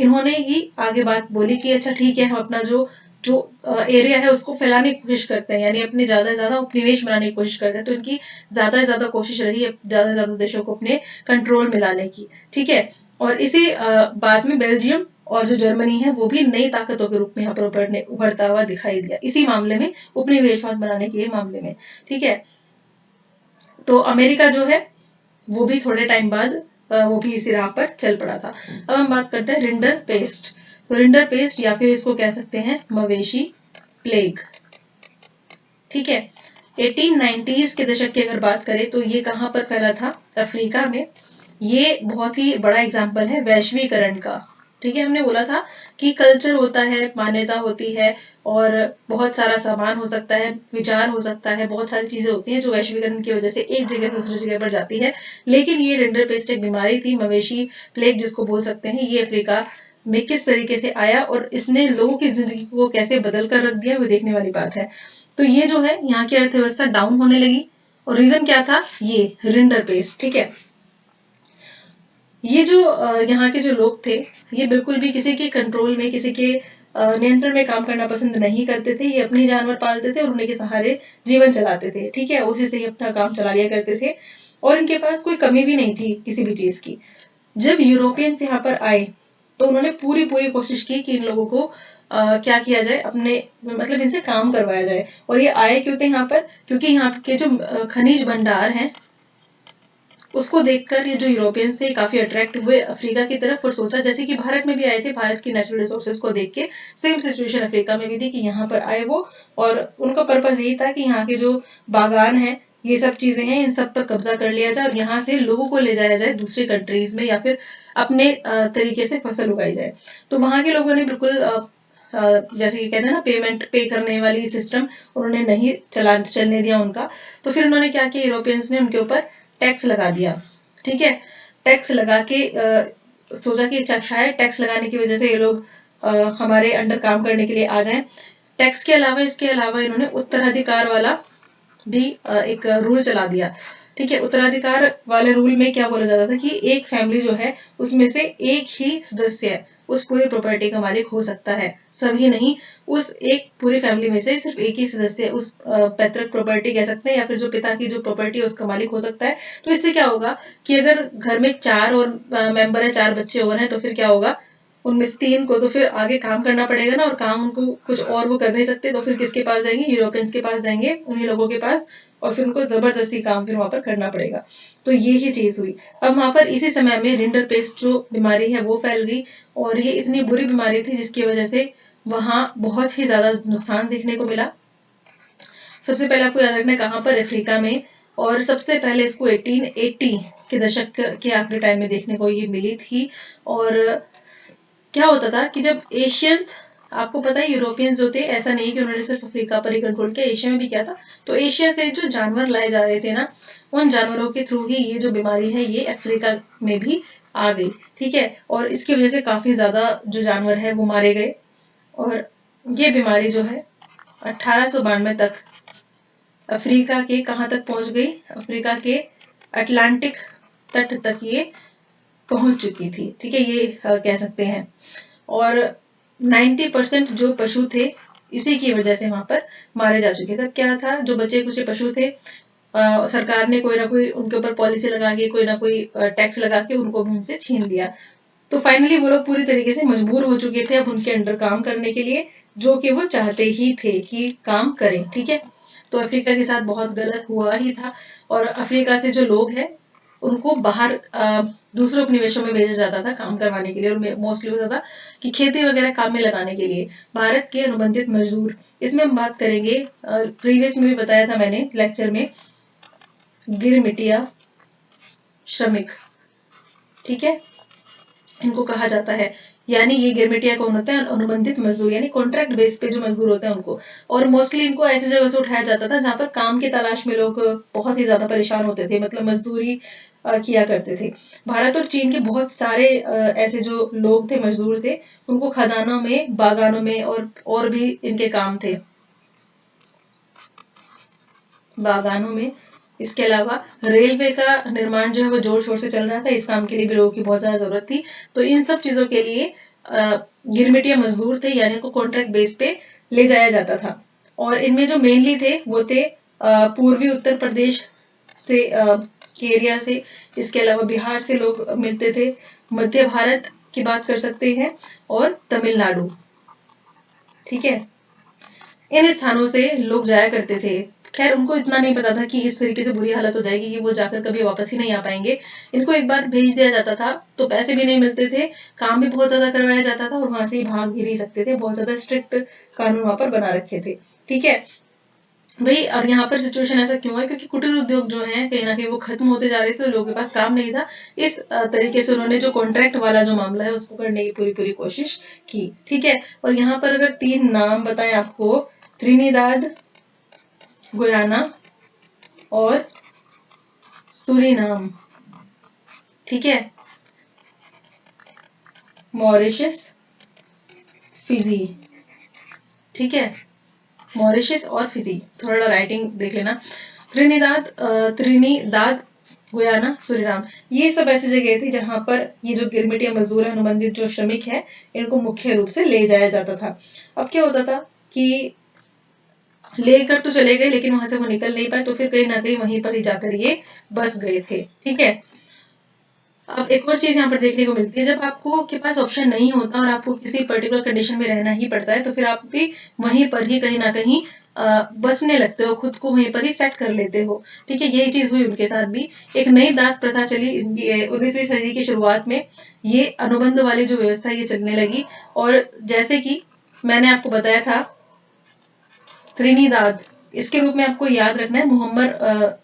इन्होंने ही आगे बात बोली कि अच्छा ठीक है, हम अपना जो जो एरिया है उसको फैलाने की कोशिश करते हैं, यानी अपने ज्यादा से ज्यादा उपनिवेश बनाने की कोशिश करते हैं। तो इनकी ज्यादा से ज्यादा कोशिश रही ज्यादा से ज्यादा देशों को अपने कंट्रोल में लाने की। ठीक है, और इसी बाद में बेल्जियम और जो जर्मनी है वो भी नई ताकतों के रूप में यहाँ पर उभरता हुआ दिखाई दिया इसी मामले में, उपनिवेशवाद बनाने के मामले में। ठीक है, तो अमेरिका जो है वो भी थोड़े टाइम बाद वो भी इसी राह पर चल पड़ा था। अब हम बात करते हैं रिंडर पेस्ट। तो रिंडर पेस्ट या फिर इसको कह सकते हैं मवेशी प्लेग। ठीक है, 1890s के दशक की अगर बात करें तो ये कहां पर फैला था, अफ्रीका में। ये बहुत ही बड़ा एग्जाम्पल है वैश्वीकरण का। ठीक है, हमने बोला था कि कल्चर होता है, मान्यता होती है और बहुत सारा सामान हो सकता है, विचार हो सकता है, बहुत सारी चीजें होती हैं जो वैश्वीकरण की वजह से एक जगह से दूसरी जगह पर जाती है। लेकिन ये रिंडर पेस्ट एक बीमारी थी, मवेशी प्लेग जिसको बोल सकते हैं, ये अफ्रीका में किस तरीके से आया और इसने लोगों की जिंदगी को कैसे बदल कर रख दिया, वो देखने वाली बात है। तो ये जो है यहाँ की अर्थव्यवस्था डाउन होने लगी, और रीजन क्या था, ये रिंडर पेस्ट। ठीक है, ये जो यहाँ के जो लोग थे ये बिल्कुल भी किसी के कंट्रोल में, किसी के नियंत्रण में काम करना पसंद नहीं करते थे। ये अपने ही जानवर पालते थे और उन्हीं के सहारे जीवन चलाते थे। ठीक है, उसी से ही अपना काम चला लिया करते थे और इनके पास कोई कमी भी नहीं थी किसी भी चीज की। जब यूरोपियंस यहाँ पर आए तो उन्होंने पूरी पूरी कोशिश की कि इन लोगों को क्या किया जाए, अपने मतलब इनसे काम करवाया जाए। और ये आए क्यों थे यहाँ पर, क्योंकि यहाँ के जो खनिज भंडार हैं उसको देखकर ये जो यूरोपियंस थे काफी अट्रैक्ट हुए अफ्रीका की तरफ, और सोचा जैसे कि भारत में भी आए थे, भारत की नेचुरल रिसोर्सेज को देख के सेम सिचुएशन अफ्रीका में भी थी कि यहाँ पर आए वो, और उनका पर्पस यही था कि यहाँ के जो बागान है, ये सब चीजें हैं, इन सब पर कब्जा कर लिया जाए और यहाँ से लोगों को ले जाया जाए दूसरी कंट्रीज में या फिर अपने तरीके से फसल उगाई जाए। तो वहां के लोगों ने बिल्कुल जैसे कि कहते हैं ना पेमेंट पे करने वाली सिस्टम उन्होंने नहीं चलने दिया उनका। तो फिर उन्होंने क्या किया, यूरोपियंस ने उनके ऊपर टैक्स लगा दिया। ठीक है, टैक्स लगा के सोचा कि शायद टैक्स लगाने की वजह से ये लोग हमारे अंडर काम करने के लिए आ जाएं। टैक्स के अलावा इसके अलावा इन्होंने उत्तराधिकार वाला भी एक रूल चला दिया। ठीक है, उत्तराधिकार वाले रूल में क्या बोला जाता था कि एक फैमिली जो है उसमें से एक ही सदस्य उस पूरी प्रॉपर्टी का मालिक हो सकता है, सभी नहीं। उस एक पूरी फैमिली में से सिर्फ एक ही सदस्य उस पैतृक प्रॉपर्टी कह सकते हैं या फिर जो पिता की जो प्रॉपर्टी है उसका मालिक हो सकता है। तो इससे क्या होगा कि अगर घर में 4 और मेंबर है, 4 बच्चे और हैं, तो फिर क्या होगा, उनमें से 3 को तो फिर आगे काम करना पड़ेगा ना, और काम उनको कुछ और वो कर नहीं सकते, तो फिर किसके पास जाएंगे, यूरोपियंस के पास जाएंगे, उन्हीं लोगों के पास, और फिर उनको जबरदस्ती काम फिर वहां पर करना पड़ेगा। तो ये ही चीज हुई। अब वहां पर इसी समय में रिंडरपेस्ट जो बीमारी है वो फैल गई, और ये इतनी बुरी बीमारी थी जिसकी वजह से वहां बहुत ही ज्यादा नुकसान देखने को मिला। सबसे पहले आपको याद रखना है कहाँ पर, अफ्रीका में, और सबसे पहले इसको 1880 के दशक के आखिरी टाइम में देखने को ये मिली थी। और क्या होता था कि जब एशियंस, आपको पता है यूरोपियंस जो थे, ऐसा नहीं कि उन्होंने सिर्फ अफ्रीका पर ही कंट्रोल किया, एशिया में भी किया था। तो एशिया से जो जानवर लाए जा रहे थे ना, उन जानवरों के थ्रू ही ये जो बीमारी है ये अफ्रीका में भी आ गई, ठीक है। और इसकी वजह से काफी ज्यादा जो जानवर है वो मारे गए, और ये बीमारी जो है 1892 तक अफ्रीका के कहाँ तक पहुंच गई, अफ्रीका के अटलांटिक तट तक ये पहुंच चुकी थी, ठीक है, ये कह सकते हैं। और 90% जो पशु थे इसी की वजह से वहां पर मारे जा चुके थे। तब क्या था, जो बचे कुछ पशु थे, सरकार ने कोई ना कोई उनके ऊपर पॉलिसी लगा के, कोई ना कोई टैक्स लगा के उनको भी उनसे छीन लिया। तो फाइनली वो लोग पूरी तरीके से मजबूर हो चुके थे अब उनके अंडर काम करने के लिए, जो कि वो चाहते ही थे कि काम करें, ठीक है। तो अफ्रीका के साथ बहुत गलत हुआ ही था, और अफ्रीका से जो लोग हैं उनको बाहर दूसरे उपनिवेशों में भेजा जाता था काम करवाने के लिए, और मोस्टली होता था कि खेती वगैरह काम में लगाने के लिए। भारत के अनुबंधित मजदूर, इसमें हम बात करेंगे, प्रीवियस में भी बताया था मैंने लेक्चर में, गिरमिटिया श्रमिक, ठीक है, इनको कहा जाता है। यानी ये गिरमिटिया कौन होता है, अनुबंधित मजदूर, यानी कॉन्ट्रैक्ट बेस पे जो मजदूर होते हैं उनको। और मोस्टली इनको ऐसी जगह से उठाया जाता था जहां पर काम की तलाश में लोग बहुत ही ज्यादा परेशान होते थे, मतलब मजदूरी किया करते थे। भारत और चीन के बहुत सारे ऐसे जो लोग थे, मजदूर थे, उनको खदानों में, बागानों में और भी इनके काम थे, बागानों में। इसके अलावा रेलवे का निर्माण जो है वो जोर शोर से चल रहा था, इस काम के लिए भी लोगों की बहुत ज्यादा जरूरत थी। तो इन सब चीजों के लिए गिरमिटिया मजदूर थे, यानी इनको कॉन्ट्रैक्ट बेस पे ले जाया जाता था। और इनमें जो मेनली थे वो थे पूर्वी उत्तर प्रदेश से के एरिया से, इसके अलावा बिहार से लोग मिलते थे, मध्य भारत की बात कर सकते हैं, और तमिलनाडु, ठीक है। इन स्थानों से लोग जाया करते थे। खैर उनको इतना नहीं पता था कि इस तरीके से बुरी हालत हो जाएगी कि वो जाकर कभी वापस ही नहीं आ पाएंगे। इनको एक बार भेज दिया जाता था तो पैसे भी नहीं मिलते थे, काम भी बहुत ज्यादा करवाया जाता था, और वहां से भाग भी नहीं सकते थे, बहुत ज्यादा स्ट्रिक्ट कानून वहां पर बना रखे थे, ठीक है भाई। और यहाँ पर सिचुएशन ऐसा क्यों है, क्योंकि कुटीर उद्योग जो है कहीं ना कहीं वो खत्म होते जा रहे थे, तो लोगों के पास काम नहीं था। इस तरीके से उन्होंने जो कॉन्ट्रैक्ट वाला जो मामला है उसको करने की पूरी पूरी कोशिश की, ठीक है। और यहाँ पर अगर 3 नाम बताएं आपको, त्रिनिदाद, गुयाना और सूरीनाम, ठीक है, मॉरिशस, फिजी, ठीक है, मॉरिशस और फिजी, थोड़ा राइटिंग देख लेना। त्रिनिदाद, गुयाना, सूरीनाम, ये सब ऐसी जगह थी जहां पर ये जो गिरमिटिया मजदूर है, अनुबंधित जो श्रमिक है, इनको मुख्य रूप से ले जाया जाता था। अब क्या होता था कि लेकर तो चले गए लेकिन वहां से वो निकल नहीं पाए, तो फिर कहीं ना कहीं वहीं पर ही जाकर ये बस गए थे, ठीक है। अब एक और चीज यहाँ पर देखने को मिलती है, जब आपको के पास ऑप्शन नहीं होता और आपको किसी पर्टिकुलर कंडीशन में रहना ही पड़ता है, तो फिर आप भी वहीं पर ही कहीं ना कहीं बसने लगते हो, खुद को वहीं पर ही सेट कर लेते हो, ठीक है। यही चीज हुई उनके साथ भी। एक नई दास प्रथा चली 19वीं सदी की शुरुआत में, ये अनुबंध वाली जो व्यवस्था ये चलने लगी। और जैसे कि मैंने आपको बताया था, त्रिनिदाद, इसके रूप में आपको याद रखना है मोहम्मद,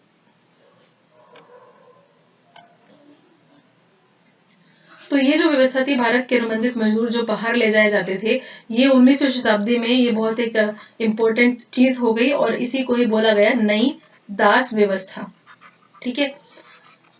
तो ये जो व्यवस्था थी, भारत के अनुबंधित मजदूर जो बाहर ले जाए जाते थे, ये 19वीं शताब्दी में ये बहुत एक इम्पोर्टेंट चीज हो गई, और इसी को ही बोला गया नई दास व्यवस्था, ठीक है।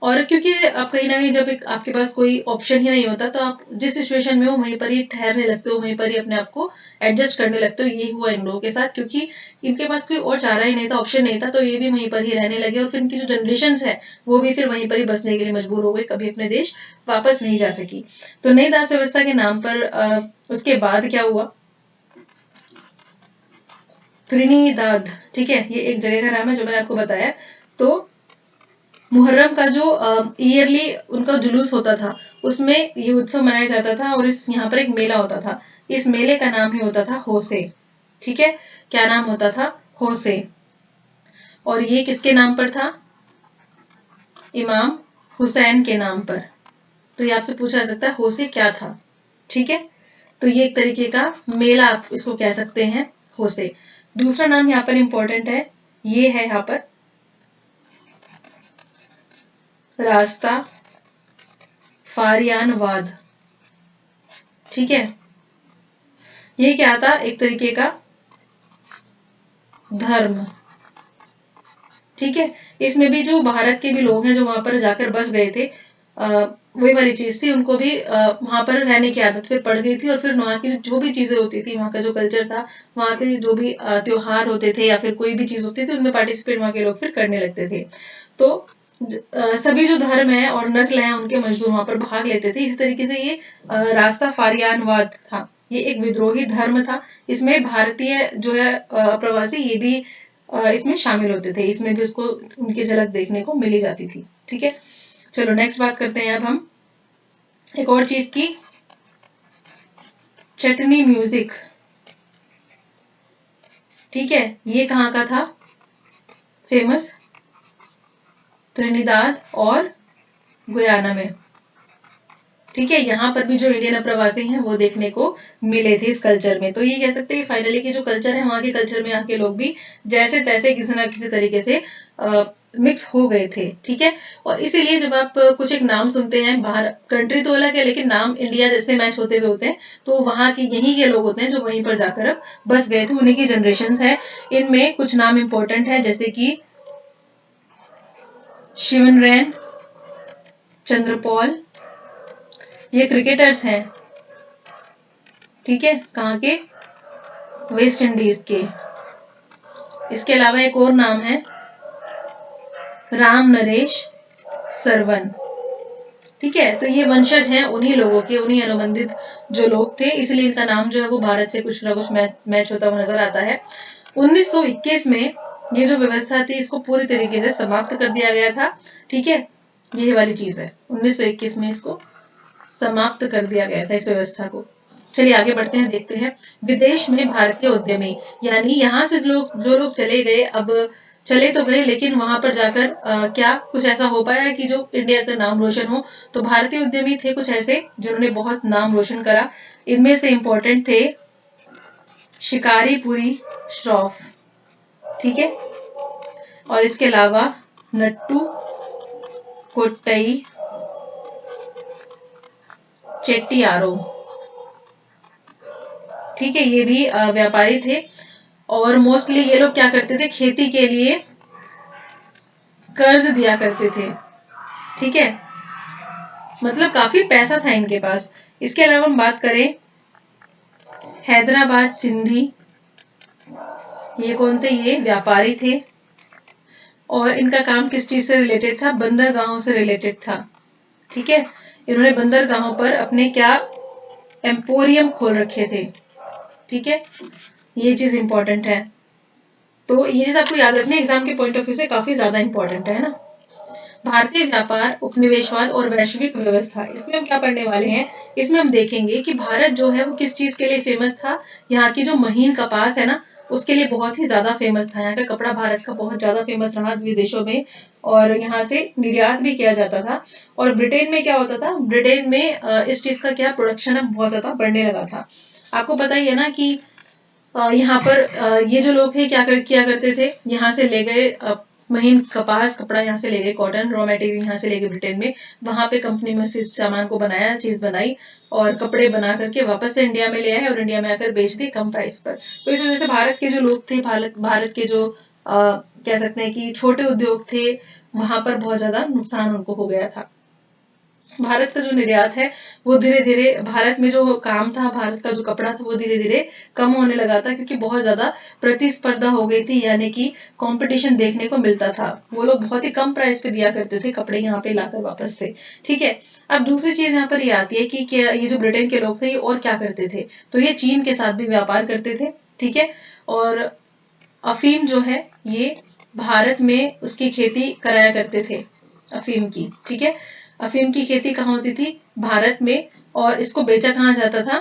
और क्योंकि आप कहीं ना कहीं जब एक आपके पास कोई ऑप्शन ही नहीं होता तो आप जिस सिचुएशन में हो वहीं पर ही ठहरने लगते हो, वहीं पर ही अपने आप को एडजस्ट करने लगते हो। यही हुआ इन लोगों के साथ, क्योंकि इनके पास कोई और चारा ही नहीं था, ऑप्शन नहीं था, तो ये भी वहीं पर ही रहने लगे और फिर इनकी जो जनरेशन है वो भी फिर वहीं पर ही बसने के लिए मजबूर हो गई, कभी अपने देश वापस नहीं जा सकी। तो नई दास व्यवस्था के नाम पर उसके बाद क्या हुआ, त्रिनिदाद, ठीक है, ये एक जगह का नाम है जो मैंने आपको बताया। तो मुहर्रम का जो ईयरली उनका जुलूस होता था उसमें ये उत्सव मनाया जाता था और इस यहाँ पर एक मेला होता था। इस मेले का नाम ही होता था होसे, ठीक है, क्या नाम होता था, होसे। और ये किसके नाम पर था, इमाम हुसैन के नाम पर। तो ये आपसे पूछा जा सकता है होसे क्या था, ठीक है। तो ये एक तरीके का मेला आप इसको कह सकते हैं, होसे। दूसरा नाम यहाँ पर इंपॉर्टेंट है, ये है यहाँ पर रास्ता फारियानवाद, ठीक है। ये क्या था, एक तरीके का धर्म, ठीक है। इसमें भी जो भारत के भी लोग हैं जो वहां पर जाकर बस गए थे, वही वाली चीज थी, उनको भी वहां पर रहने की आदत फिर पड़ गई थी और फिर वहां की जो भी चीजें होती थी, वहां का जो कल्चर था, वहां के जो भी त्योहार होते थे या फिर कोई भी चीज होती थी उनमें पार्टिसिपेट वहां के लोग फिर करने लगते थे। तो सभी जो धर्म है और नस्ल है उनके मजदूर वहां पर भाग लेते थे। इस तरीके से ये रास्ता फारियानवाद था, ये एक विद्रोही धर्म था। इसमें भारतीय जो है प्रवासी ये भी इसमें शामिल होते थे, इसमें भी उसको उनकी झलक देखने को मिली जाती थी, ठीक है। चलो नेक्स्ट बात करते हैं अब हम एक और चीज की, चटनी म्यूजिक, ठीक है। ये कहाँ का था, फेमस त्रिनिदाद और गुयाना में, ठीक है। यहाँ पर भी जो इंडियन प्रवासी हैं वो देखने को मिले थे इस कल्चर में। तो ये कह सकते हैं फाइनली कि जो कल्चर है वहां के कल्चर में आके लोग भी जैसे तैसे किसी ना किसी तरीके से मिक्स हो गए थे, ठीक है। और इसीलिए जब आप कुछ एक नाम सुनते हैं, बाहर कंट्री तो अलग है लेकिन नाम इंडिया जैसे मैच होते हुए होते हैं, तो वहां के यही के लोग होते हैं जो वहीं पर जाकर अब बस गए थे, उन्हीं की जनरेशन है। इनमें कुछ नाम इंपॉर्टेंट है जैसे कि शिवन रैन, चंद्रपॉल, ये क्रिकेटर्स हैं, ठीक है, कहाँ के, वेस्ट इंडीज के। इसके अलावा एक और नाम है राम नरेश सरवन, ठीक है। तो ये वंशज हैं उन्हीं लोगों के, उन्हीं अनुबंधित जो लोग थे, इसलिए इनका नाम जो है वो भारत से कुछ ना कुछ मैच होता हुआ नजर आता है। 1921 में ये जो व्यवस्था थी इसको पूरी तरीके से समाप्त कर दिया गया था, ठीक है। ये वाली चीज है, 1921 में इसको समाप्त कर दिया गया था इस व्यवस्था को। चलिए आगे बढ़ते हैं, देखते हैं विदेश में भारतीय उद्यमी, यानी यहाँ से जो लोग चले गए, अब चले तो गए लेकिन वहां पर जाकर क्या कुछ ऐसा हो पाया कि जो इंडिया का नाम रोशन हो। तो भारतीय उद्यमी थे कुछ ऐसे जिन्होंने बहुत नाम रोशन करा। इनमें से इंपॉर्टेंट थे शिकारीपुरी श्रॉफ, ठीक है, और इसके अलावा नट्टू कोट्टई चेट्टियारो, ठीक है, ये भी व्यापारी थे। और मोस्टली ये लोग क्या करते थे, खेती के लिए कर्ज दिया करते थे, ठीक है, मतलब काफी पैसा था इनके पास। इसके अलावा हम बात करें हैदराबाद सिंधी, ये कौन थे, ये व्यापारी थे और इनका काम किस चीज से रिलेटेड था, बंदरगाहों से रिलेटेड था, ठीक है। इन्होंने बंदरगाहों पर अपने क्या एम्पोरियम खोल रखे थे, ठीक है, ये चीज इंपॉर्टेंट है। तो ये चीज आपको याद रखनी है, एग्जाम के पॉइंट ऑफ व्यू से काफी ज्यादा इंपॉर्टेंट है ना। भारतीय व्यापार, उपनिवेशवाद और वैश्विक व्यवस्था, इसमें हम क्या पढ़ने वाले हैं, इसमें हम देखेंगे कि भारत जो है वो किस चीज के लिए फेमस था। यहाँ की जो महीन कपास है ना उसके लिए बहुत ही ज्यादा फेमस था। यहाँ का कपड़ा भारत का बहुत ज्यादा फेमस रहा विदेशों में और यहाँ से निर्यात भी किया जाता था। और ब्रिटेन में क्या होता था, ब्रिटेन में इस चीज का क्या प्रोडक्शन है बहुत ज्यादा बढ़ने लगा था। आपको पता ही है ना कि यहाँ पर ये जो लोग थे किया करते थे, यहाँ से ले गए महीन कपास कपड़ा, यहाँ से ले गए कॉटन रॉ मटेरियल, यहाँ से ले गए ब्रिटेन में, वहां पे कंपनी में से सामान को बनाया, चीज बनाई और कपड़े बना करके वापस से इंडिया में ले आए और इंडिया में आकर बेच दिए कम प्राइस पर। तो इस वजह से भारत के जो लोग थे, भारत के जो कह सकते हैं कि छोटे उद्योग थे, वहां पर बहुत ज्यादा नुकसान उनको हो गया था। भारत का जो निर्यात है वो धीरे धीरे, भारत में जो काम था, भारत का जो कपड़ा था वो धीरे धीरे कम होने लगा था, क्योंकि बहुत ज्यादा प्रतिस्पर्धा हो गई थी, यानी कि कंपटीशन देखने को मिलता था। वो लोग बहुत ही कम प्राइस पे दिया करते थे कपड़े यहाँ पे लाकर वापस से। ठीक है, अब दूसरी चीज यहाँ पर ये आती है कि क्या ये जो ब्रिटेन के लोग थे ये और क्या करते थे, तो ये चीन के साथ भी व्यापार करते थे। ठीक है, और अफीम जो है ये भारत में उसकी खेती कराया करते थे, अफीम की। ठीक है, अफीम की खेती कहाँ होती थी, भारत में, और इसको बेचा कहाँ जाता था,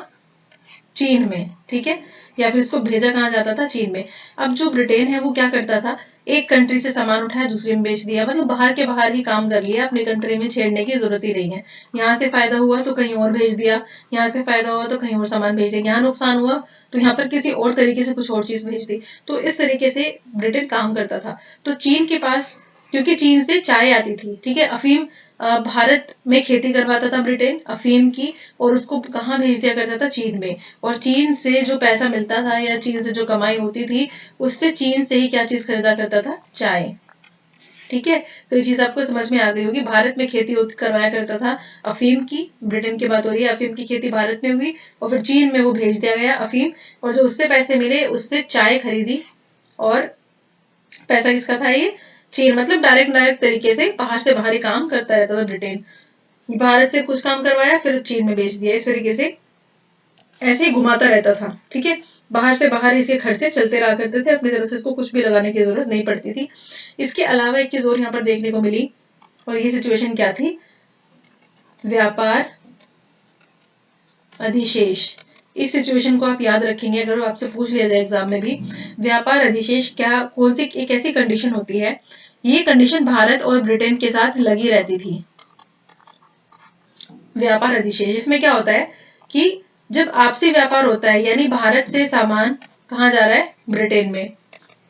चीन में। ठीक है, या फिर इसको भेजा कहाँ जाता था, चीन में। अब जो ब्रिटेन है वो क्या करता था, एक कंट्री से सामान उठाया दूसरे में बेच दिया, मतलब बाहर के बाहर ही काम कर लिया, अपनी कंट्री में छेड़ने की जरूरत ही नहीं है। यहाँ से फायदा हुआ तो कहीं और भेज दिया, यहाँ से फायदा हुआ तो कहीं और सामान भेज दिया, यहाँ नुकसान हुआ तो यहाँ पर किसी और तरीके से कुछ और चीज भेज दी। तो इस तरीके से ब्रिटेन काम करता था। तो चीन के पास, क्योंकि चीन से चाय आती थी, ठीक है, अफीम भारत में खेती करवाता था ब्रिटेन अफीम की, और उसको कहाँ भेज दिया करता था, चीन में। और चीन से जो पैसा मिलता था या चीन से जो कमाई होती थी, उससे चीन से ही क्या चीज खरीदा करता था, चाय। ठीक है, तो ये चीज आपको समझ में आ गई होगी। भारत में खेती करवाया करता था अफीम की, ब्रिटेन की बात हो रही है, अफीम की खेती भारत में हुई और फिर चीन में वो भेज दिया गया अफीम, और जो उससे पैसे मिले उससे चाय खरीदी, और पैसा किसका था ये, चीन। मतलब डायरेक्ट तरीके से बाहर ही काम करता रहता था ब्रिटेन, भारत से कुछ काम करवाया फिर चीन में बेच दिया, इस तरीके से ऐसे ही घुमाता रहता था। ठीक है, बाहर से बाहर इसके खर्चे चलते रहा करते थे, अपनी तरफ से इसको कुछ भी लगाने की जरूरत नहीं पड़ती थी। इसके अलावा एक चीज और यहाँ पर देखने को मिली, और ये सिचुएशन क्या थी, व्यापार अधिशेष। इस सिचुएशन को आप याद रखेंगे, अगर आपसे पूछ लिया जाए एग्जाम में भी, व्यापार अधिशेष क्या, कौन सी एक ऐसी कंडीशन होती है, ये कंडीशन भारत और ब्रिटेन के साथ लगी रहती थी। व्यापार अधिशेष, इसमें क्या होता है कि जब आपसी व्यापार होता है, यानी भारत से सामान कहाँ जा रहा है, ब्रिटेन में,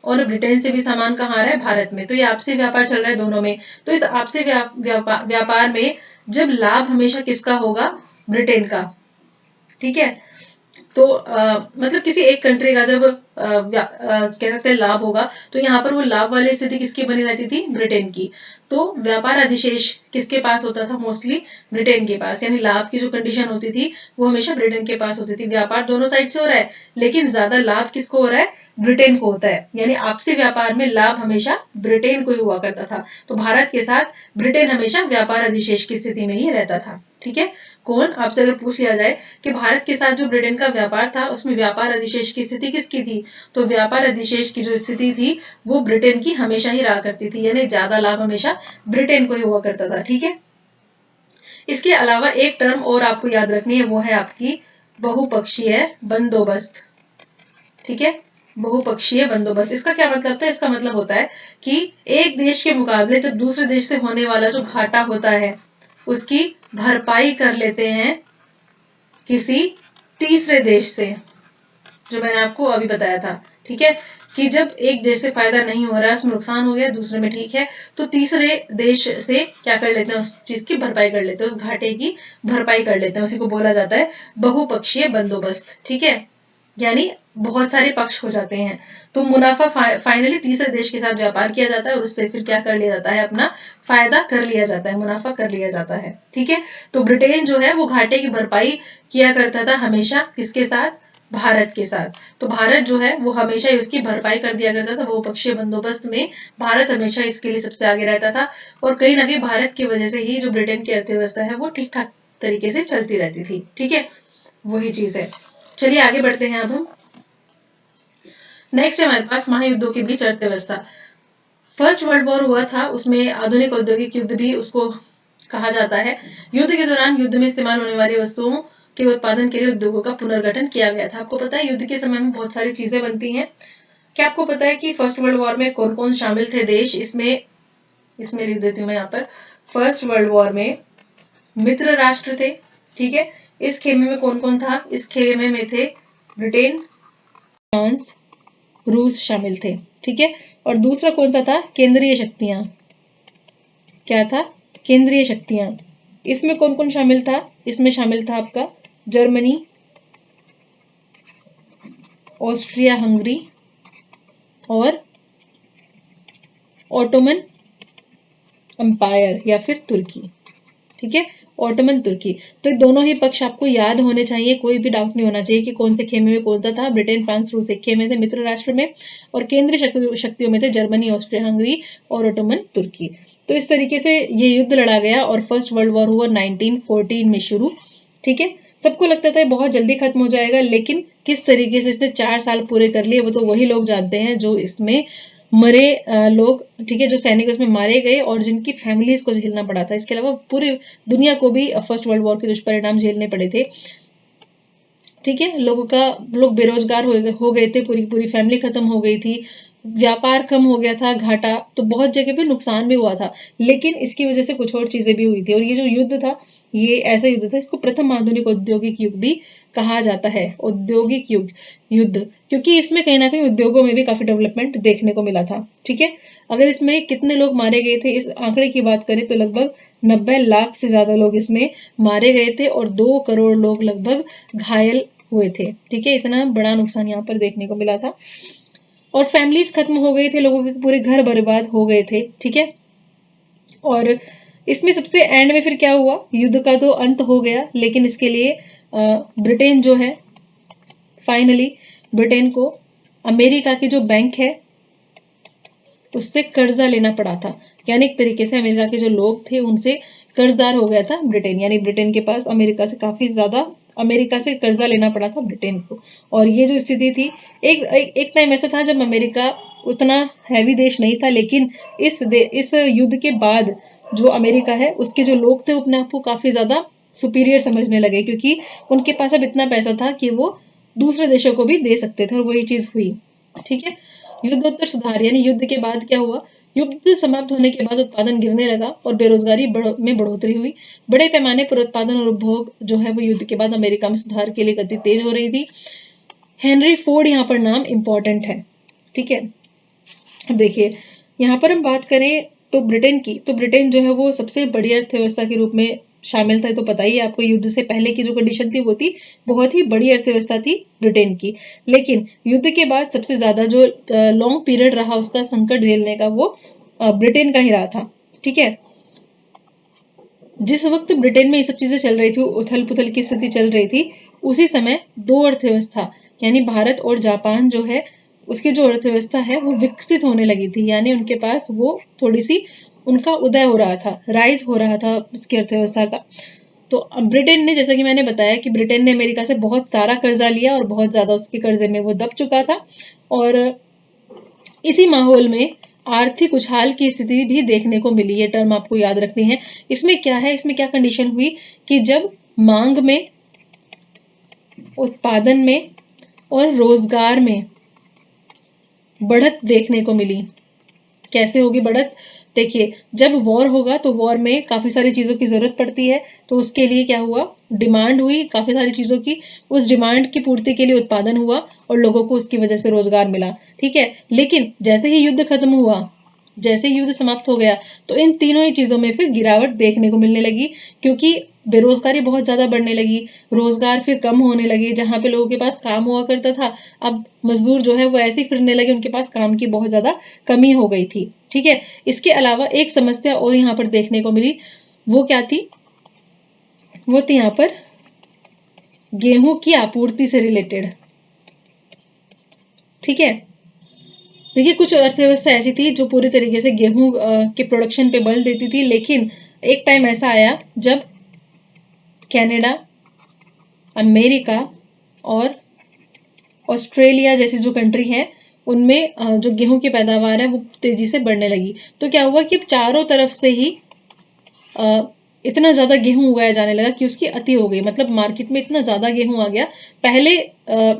और ब्रिटेन से भी सामान कहाँ आ रहा है, भारत में, तो ये आपसी व्यापार चल रहा है दोनों में। तो इस आपसी व्यापार में जब लाभ हमेशा किसका होगा, ब्रिटेन का। ठीक है, तो मतलब किसी एक कंट्री का जब कह सकते हैं लाभ होगा, तो यहाँ पर वो लाभ वाली स्थिति किसकी बनी रहती थी, ब्रिटेन की। तो व्यापार अधिशेष किसके पास होता था, मोस्टली ब्रिटेन के पास, यानी लाभ की जो कंडीशन होती थी वो हमेशा ब्रिटेन के पास होती थी। व्यापार दोनों साइड से हो रहा है, लेकिन ज्यादा लाभ किसको हो रहा है, ब्रिटेन को होता है, यानी आपसी व्यापार में लाभ हमेशा ब्रिटेन को ही हुआ करता था। तो भारत के साथ ब्रिटेन हमेशा व्यापार अधिशेष की स्थिति में ही रहता था। ठीक है, कौन, आपसे अगर पूछ लिया जाए कि भारत के साथ जो ब्रिटेन का व्यापार था उसमें व्यापार अधिशेष की स्थिति किसकी थी, तो व्यापार अधिशेष की जो स्थिति थी वो ब्रिटेन की हमेशा ही रहा करती थी, यानी ज्यादा लाभ हमेशा ब्रिटेन को ही हुआ करता था। ठीक है, इसके अलावा एक टर्म और आपको याद रखनी है, वो है आपकी बहुपक्षीय बंदोबस्त। ठीक है, बहुपक्षीय बंदोबस्त, इसका क्या मतलब था, इसका मतलब होता है कि एक देश के मुकाबले जब दूसरे देश से होने वाला जो घाटा होता है उसकी भरपाई कर लेते हैं किसी तीसरे देश से, जो मैंने आपको अभी बताया था। ठीक है, कि जब एक देश से फायदा नहीं हो रहा है, उसमें नुकसान हो गया, दूसरे में ठीक है, तो तीसरे देश से क्या कर लेते हैं, उस चीज की भरपाई कर लेते हैं, उस घाटे की भरपाई कर लेते हैं, उसी को बोला जाता है बहुपक्षीय बंदोबस्त। ठीक है, यानी बहुत सारे पक्ष हो जाते हैं, तो मुनाफा फाइनली तीसरे देश के साथ व्यापार किया जाता है और उससे फिर क्या कर लिया जाता है, अपना फायदा कर लिया जाता है, मुनाफा कर लिया जाता है। ठीक है, तो ब्रिटेन जो है वो घाटे की भरपाई किया करता था हमेशा किसके साथ, भारत के साथ। तो भारत जो है वो हमेशा उसकी भरपाई कर दिया करता था, बहुपक्षीय बंदोबस्त में भारत हमेशा इसके लिए सबसे आगे रहता था, और कहीं ना कहीं भारत की वजह से ही जो ब्रिटेन की अर्थव्यवस्था है वो ठीक ठाक तरीके से चलती रहती थी। ठीक है, वही चीज है। चलिए आगे बढ़ते हैं अब हम। नेक्स्ट है हमारे पास महायुद्धों के बीच अर्थव्यवस्था। फर्स्ट वर्ल्ड वॉर हुआ था, उसमें आधुनिक औद्योगिक युद्ध भी उसको कहा जाता है। युद्ध के दौरान युद्ध में इस्तेमाल होने वाली वस्तुओं के उत्पादन के लिए उद्योगों का पुनर्गठन किया गया था। आपको पता है युद्ध के समय में बहुत सारी चीजें बनती हैं। क्या आपको पता है कि फर्स्ट वर्ल्ड वॉर में कौन कौन शामिल थे देश, इसमें लिख देती हूँ मैं यहाँ पर। फर्स्ट वर्ल्ड वॉर में मित्र राष्ट्र थे। ठीक है, इस खेमे में कौन कौन था, इस खेमे में थे ब्रिटेन, फ्रांस, रूस शामिल थे। ठीक है, और दूसरा कौन सा था, केंद्रीय शक्तियां। क्या था, केंद्रीय शक्तियां। इसमें कौन कौन शामिल था, इसमें शामिल था आपका जर्मनी, ऑस्ट्रिया हंगरी और ऑटोमन एम्पायर या फिर तुर्की। ठीक है, ऑटोमन तुर्की। तो दोनों ही पक्ष आपको याद होने चाहिए, कोई भी डाउट नहीं होना चाहिए कि कौन से खेमे में कौन सा था। ब्रिटेन, फ्रांस, रूस एक खेमे थे मित्र राष्ट्र में, और केंद्रीय शक्तियों में थे जर्मनी, ऑस्ट्रिया हंगरी और ऑटोमन तुर्की। तो इस तरीके से ये युद्ध लड़ा गया और फर्स्ट वर्ल्ड वॉर हुआ 1914 में शुरू। ठीक है, सबको लगता था बहुत जल्दी खत्म हो जाएगा, लेकिन किस तरीके से इसने 4 साल पूरे कर लिए वो तो वही लोग जानते हैं जो इसमें मरे लोग। ठीक है, जो सैनिक उसमें मारे गए और जिनकी फैमिलीज को झेलना पड़ा था। इसके अलावा पूरी दुनिया को भी फर्स्ट वर्ल्ड वॉर के दुष्परिणाम झेलने पड़े थे। ठीक है, लोग बेरोजगार हो गए थे, पूरी फैमिली खत्म हो गई थी, व्यापार कम हो गया था, घाटा, तो बहुत जगह पे नुकसान भी हुआ था। लेकिन इसकी वजह से कुछ और चीजें भी हुई थी, और ये जो युद्ध था ये ऐसा युद्ध था, इसको प्रथम आधुनिक औद्योगिक युग भी कहा जाता है। औद्योगिक युद्ध, क्योंकि इसमें कहीं ना कहीं उद्योगों में भी काफी डेवलपमेंट देखने को मिला था। ठीक है, अगर इसमें कितने लोग मारे गए थे, इस आंकड़े की बात करें तो लगभग 90 लाख से ज्यादा लोग इसमें मारे गए थे और 2 करोड़ लोग लगभग घायल हुए थे। ठीक है, इतना बड़ा नुकसान यहाँ पर देखने को मिला था, और फैमिलीज खत्म हो गए थे, लोगों के पूरे घर बर्बाद हो गए थे। ठीक है, और इसमें सबसे एंड में फिर क्या हुआ, युद्ध का तो अंत हो गया, लेकिन इसके लिए ब्रिटेन जो है, फाइनली ब्रिटेन को अमेरिका के जो बैंक है उससे कर्जा लेना पड़ा था। यानी एक तरीके से अमेरिका के जो लोग थे उनसे कर्जदार हो गया था ब्रिटेन, यानी ब्रिटेन के पास अमेरिका से काफी ज्यादा, अमेरिका से कर्जा लेना पड़ा था ब्रिटेन को। और ये जो स्थिति थी, एक टाइम ऐसा था जब अमेरिका उतना हैवी देश नहीं था, लेकिन इस युद्ध के बाद जो अमेरिका है उसके जो लोग थे अपने आप को काफी ज्यादा सुपीरियर समझने लगे, क्योंकि उनके पास अब इतना पैसा था कि वो दूसरे देशों को भी दे सकते थे, और वही चीज हुई। ठीक है, युद्धोत्तर सुधार, यानी युद्ध के बाद क्या हुआ, युद्ध समाप्त होने के बाद उत्पादन गिरने लगा और बेरोजगारी में बढ़ोतरी हुई। बड़े पैमाने पर उत्पादन और उपभोग जो है वो युद्ध के बाद अमेरिका में सुधार के लिए गति तेज हो रही थी। हेनरी फोर्ड यहाँ पर नाम इंपॉर्टेंट है। ठीक है, देखिए यहाँ पर हम बात करें तो ब्रिटेन की, तो ब्रिटेन जो है वो सबसे बड़ी अर्थव्यवस्था के रूप में शामिल था। तो पता ही है आपको, युद्ध से पहले की जो कंडीशन थी वो थी बहुत ही बड़ी अर्थव्यवस्था थी ब्रिटेन की। लेकिन युद्ध के बाद सबसे ज्यादा जो लॉन्ग पीरियड रहा उसका संकट झेलने का, वो ब्रिटेन का ही रहा था। ठीक है, जिस वक्त ब्रिटेन में ये सब चीजें चल रही थी, उथल पुथल की स्थिति चल रही थी, उसी समय 2 अर्थव्यवस्था यानी भारत और जापान जो है उसकी जो अर्थव्यवस्था है वो विकसित होने लगी थी, यानी उनके पास वो थोड़ी सी उनका उदय हो रहा था, राइज हो रहा था उसकी अर्थव्यवस्था का। तो ब्रिटेन ने, जैसा कि मैंने बताया कि ब्रिटेन ने अमेरिका से बहुत सारा कर्जा लिया और बहुत ज्यादा उसके कर्जे में वो दब चुका था, और इसी माहौल में आर्थिक उछाल की स्थिति भी देखने को मिली। ये टर्म आपको याद रखनी है। इसमें क्या है, इसमें क्या कंडीशन हुई कि जब मांग में, उत्पादन में और रोजगार में बढ़त देखने को मिली। कैसे होगी बढ़त, देखिए जब वॉर होगा तो वॉर में काफी सारी चीजों की जरूरत पड़ती है, तो उसके लिए क्या हुआ, डिमांड हुई काफी सारी चीजों की, उस डिमांड की पूर्ति के लिए उत्पादन हुआ और लोगों को उसकी वजह से रोजगार मिला। ठीक है, लेकिन जैसे ही युद्ध खत्म हुआ, जैसे युद्ध समाप्त हो गया, तो इन तीनों ही चीजों में फिर गिरावट देखने को मिलने लगी, क्योंकि बेरोजगारी बहुत ज्यादा बढ़ने लगी, रोजगार फिर कम होने लगे। जहां पे लोगों के पास काम हुआ करता था, अब मजदूर जो है वो ऐसे ही फिरने लगे, उनके पास काम की बहुत ज्यादा कमी हो गई थी। ठीक है, इसके अलावा एक समस्या और यहाँ पर देखने को मिली, वो क्या थी, वो थी यहाँ पर गेहूं की आपूर्ति से रिलेटेड। ठीक है, देखिए कुछ अर्थव्यवस्था ऐसी थी जो पूरी तरीके से गेहूं के प्रोडक्शन पे बल देती थी, लेकिन एक टाइम ऐसा आया जब कनाडा, अमेरिका और ऑस्ट्रेलिया जैसी जो कंट्री है उनमें जो गेहूं की पैदावार है वो तेजी से बढ़ने लगी। तो क्या हुआ कि अब चारों तरफ से ही इतना ज्यादा गेहूं उगाया जाने लगा कि उसकी अति हो गई, मतलब मार्केट में इतना ज्यादा गेहूं आ गया। पहले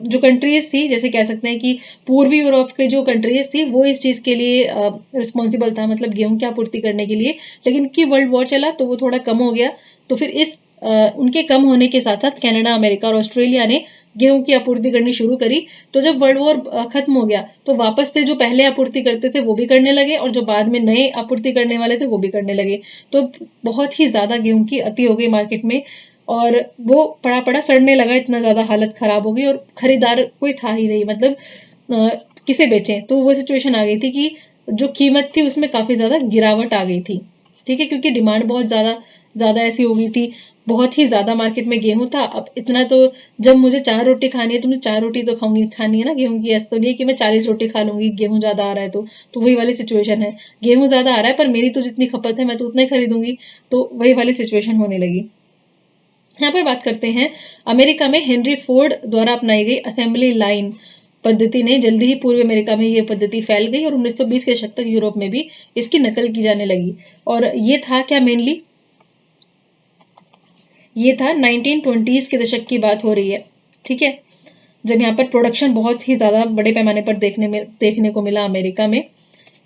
जो कंट्रीज थी, जैसे कह सकते हैं कि पूर्वी यूरोप के जो कंट्रीज थी वो इस चीज के लिए रिस्पॉन्सिबल था, मतलब गेहूं की आपूर्ति करने के लिए, लेकिन कि वर्ल्ड वॉर चला तो वो थोड़ा कम हो गया। तो फिर उनके कम होने के साथ साथ कनाडा, अमेरिका और ऑस्ट्रेलिया ने गेहूं की आपूर्ति करनी शुरू करी। तो जब वर्ल्ड वॉर खत्म हो गया तो वापस से जो पहले आपूर्ति करते थे वो भी करने लगे, और जो बाद में नए आपूर्ति करने वाले थे वो भी करने लगे। तो बहुत ही ज्यादा गेहूं की अति हो गई मार्केट में, और वो पड़ा सड़ने लगा, इतना ज्यादा हालत खराब हो गई और खरीदार कोई था ही नहीं, मतलब किसे बेचें। तो वो सिचुएशन आ गई थी कि जो कीमत थी उसमें काफी ज्यादा गिरावट आ गई थी। ठीक है, क्योंकि डिमांड बहुत ज्यादा ज्यादा ऐसी हो गई थी, बहुत ही ज्यादा मार्केट में गेहूं था। अब इतना तो, जब मुझे 4 रोटी खानी है तो मुझे 4 रोटी तो खाऊंगी, खानी है ना गेहूं की। ऐसा तो नहीं है कि मैं 40 रोटी खा लूंगी, गेहूं ज्यादा आ रहा है तो वही वाली सिचुएशन है। गेहूं ज्यादा आ रहा है पर मेरी तो जितनी खपत है मैं तो उतना ही खरीदूंगी, तो वही वाली सिचुएशन होने लगी। यहाँ पर बात करते हैं, अमेरिका में हेनरी फोर्ड द्वारा अपनाई गई असेंबली लाइन पद्धति ने जल्दी ही पूर्वी अमेरिका में ये पद्धति फैल गई और 1920 के दशक तक यूरोप में भी इसकी नकल की जाने लगी। और ये था क्या, मेनली ये था 1920s के दशक की बात हो रही है। ठीक है, जब यहाँ पर प्रोडक्शन बहुत ही ज्यादा बड़े पैमाने पर देखने को मिला अमेरिका में।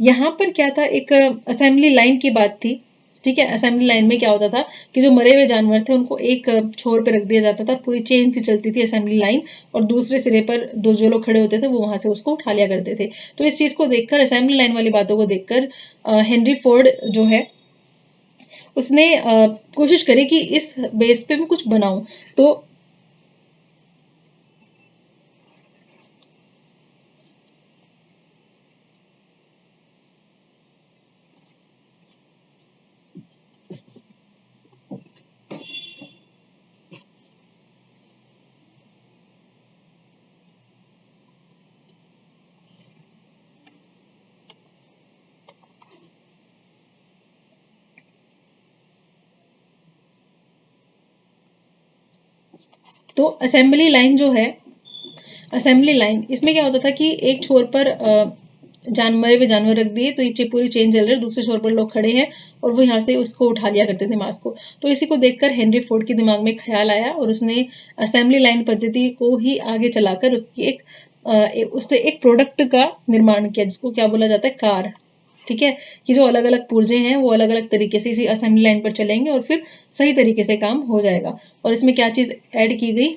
यहाँ पर क्या था, एक असेंबली लाइन की बात थी। ठीक है, असेंबली लाइन में क्या होता था कि जो मरे हुए जानवर थे उनको एक छोर पे रख दिया जाता था, पूरी चेन से चलती थी असेंबली लाइन, और दूसरे सिरे पर दो जो लोग खड़े होते थे वो वहां से उसको उठा लिया करते थे। तो इस चीज को देखकर, असेंबली लाइन वाली बातों को देखकर हेनरी फोर्ड जो है उसने कोशिश करी कि इस बेस पे मैं कुछ बनाऊं। तो तो असेंबली लाइन जो है, असेंबली लाइन इसमें क्या होता था कि एक छोर पर मरे हुए जानवर रख दिए, तो ये पूरी चेन चल रही है, दूसरे छोर पर लोग खड़े हैं और वो यहाँ से उसको उठा लिया करते थे, मांस को। तो इसी को देखकर हेनरी फोर्ड के दिमाग में ख्याल आया और उसने असेंबली लाइन पद्धति को ही आगे चलाकर उससे एक प्रोडक्ट का निर्माण किया, जिसको क्या बोला जाता है, कार। ठीक है, कि जो अलग अलग पुर्जे हैं वो अलग अलग तरीके से इसी असेंबली लाइन पर चलेंगे और फिर सही तरीके से काम हो जाएगा। और इसमें क्या चीज ऐड की गई,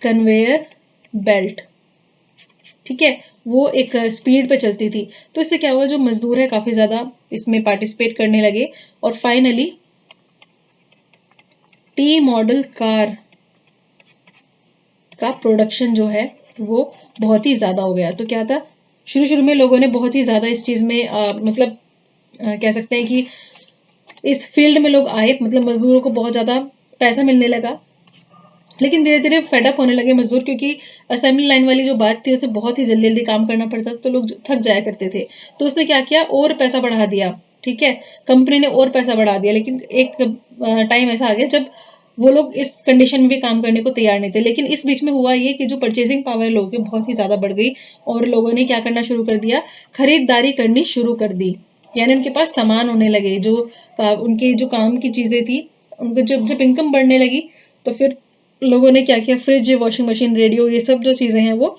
कन्वेयर बेल्ट। ठीक है, वो एक स्पीड पे चलती थी। तो इससे क्या हुआ, जो मजदूर है काफी ज्यादा इसमें पार्टिसिपेट करने लगे और फाइनली टी मॉडल कार का प्रोडक्शन जो है वो बहुत ही ज्यादा हो गया। तो क्या था, शुरू शुरू में लोगों ने बहुत ही ज्यादा इस चीज में मतलब कह सकते हैं कि इस फील्ड में लोग आए, मतलब मजदूरों को बहुत ज्यादा पैसा मिलने लगा। लेकिन धीरे धीरे फेडअप होने लगे मजदूर, क्योंकि असेंबली लाइन वाली जो बात थी उसे बहुत ही जल्दी जल्दी काम करना पड़ता था, तो लोग थक जाया करते थे। तो उसने क्या किया, और पैसा बढ़ा दिया। ठीक है, कंपनी ने और पैसा बढ़ा दिया, लेकिन एक टाइम ऐसा आ गया जब वो लोग इस कंडीशन में भी काम करने को तैयार नहीं थे। लेकिन इस बीच में हुआ ये कि जो परचेसिंग पावर लोगों की बहुत ही ज्यादा बढ़ गई और लोगों ने क्या करना शुरू कर दिया, खरीदारी करनी शुरू कर दी। यानी उनके पास सामान होने लगे, जो उनकी जो काम की चीजें थी, उनको जब जब इनकम बढ़ने लगी तो फिर लोगों ने क्या किया, फ्रिज, वॉशिंग मशीन, रेडियो, ये सब जो चीजें हैं वो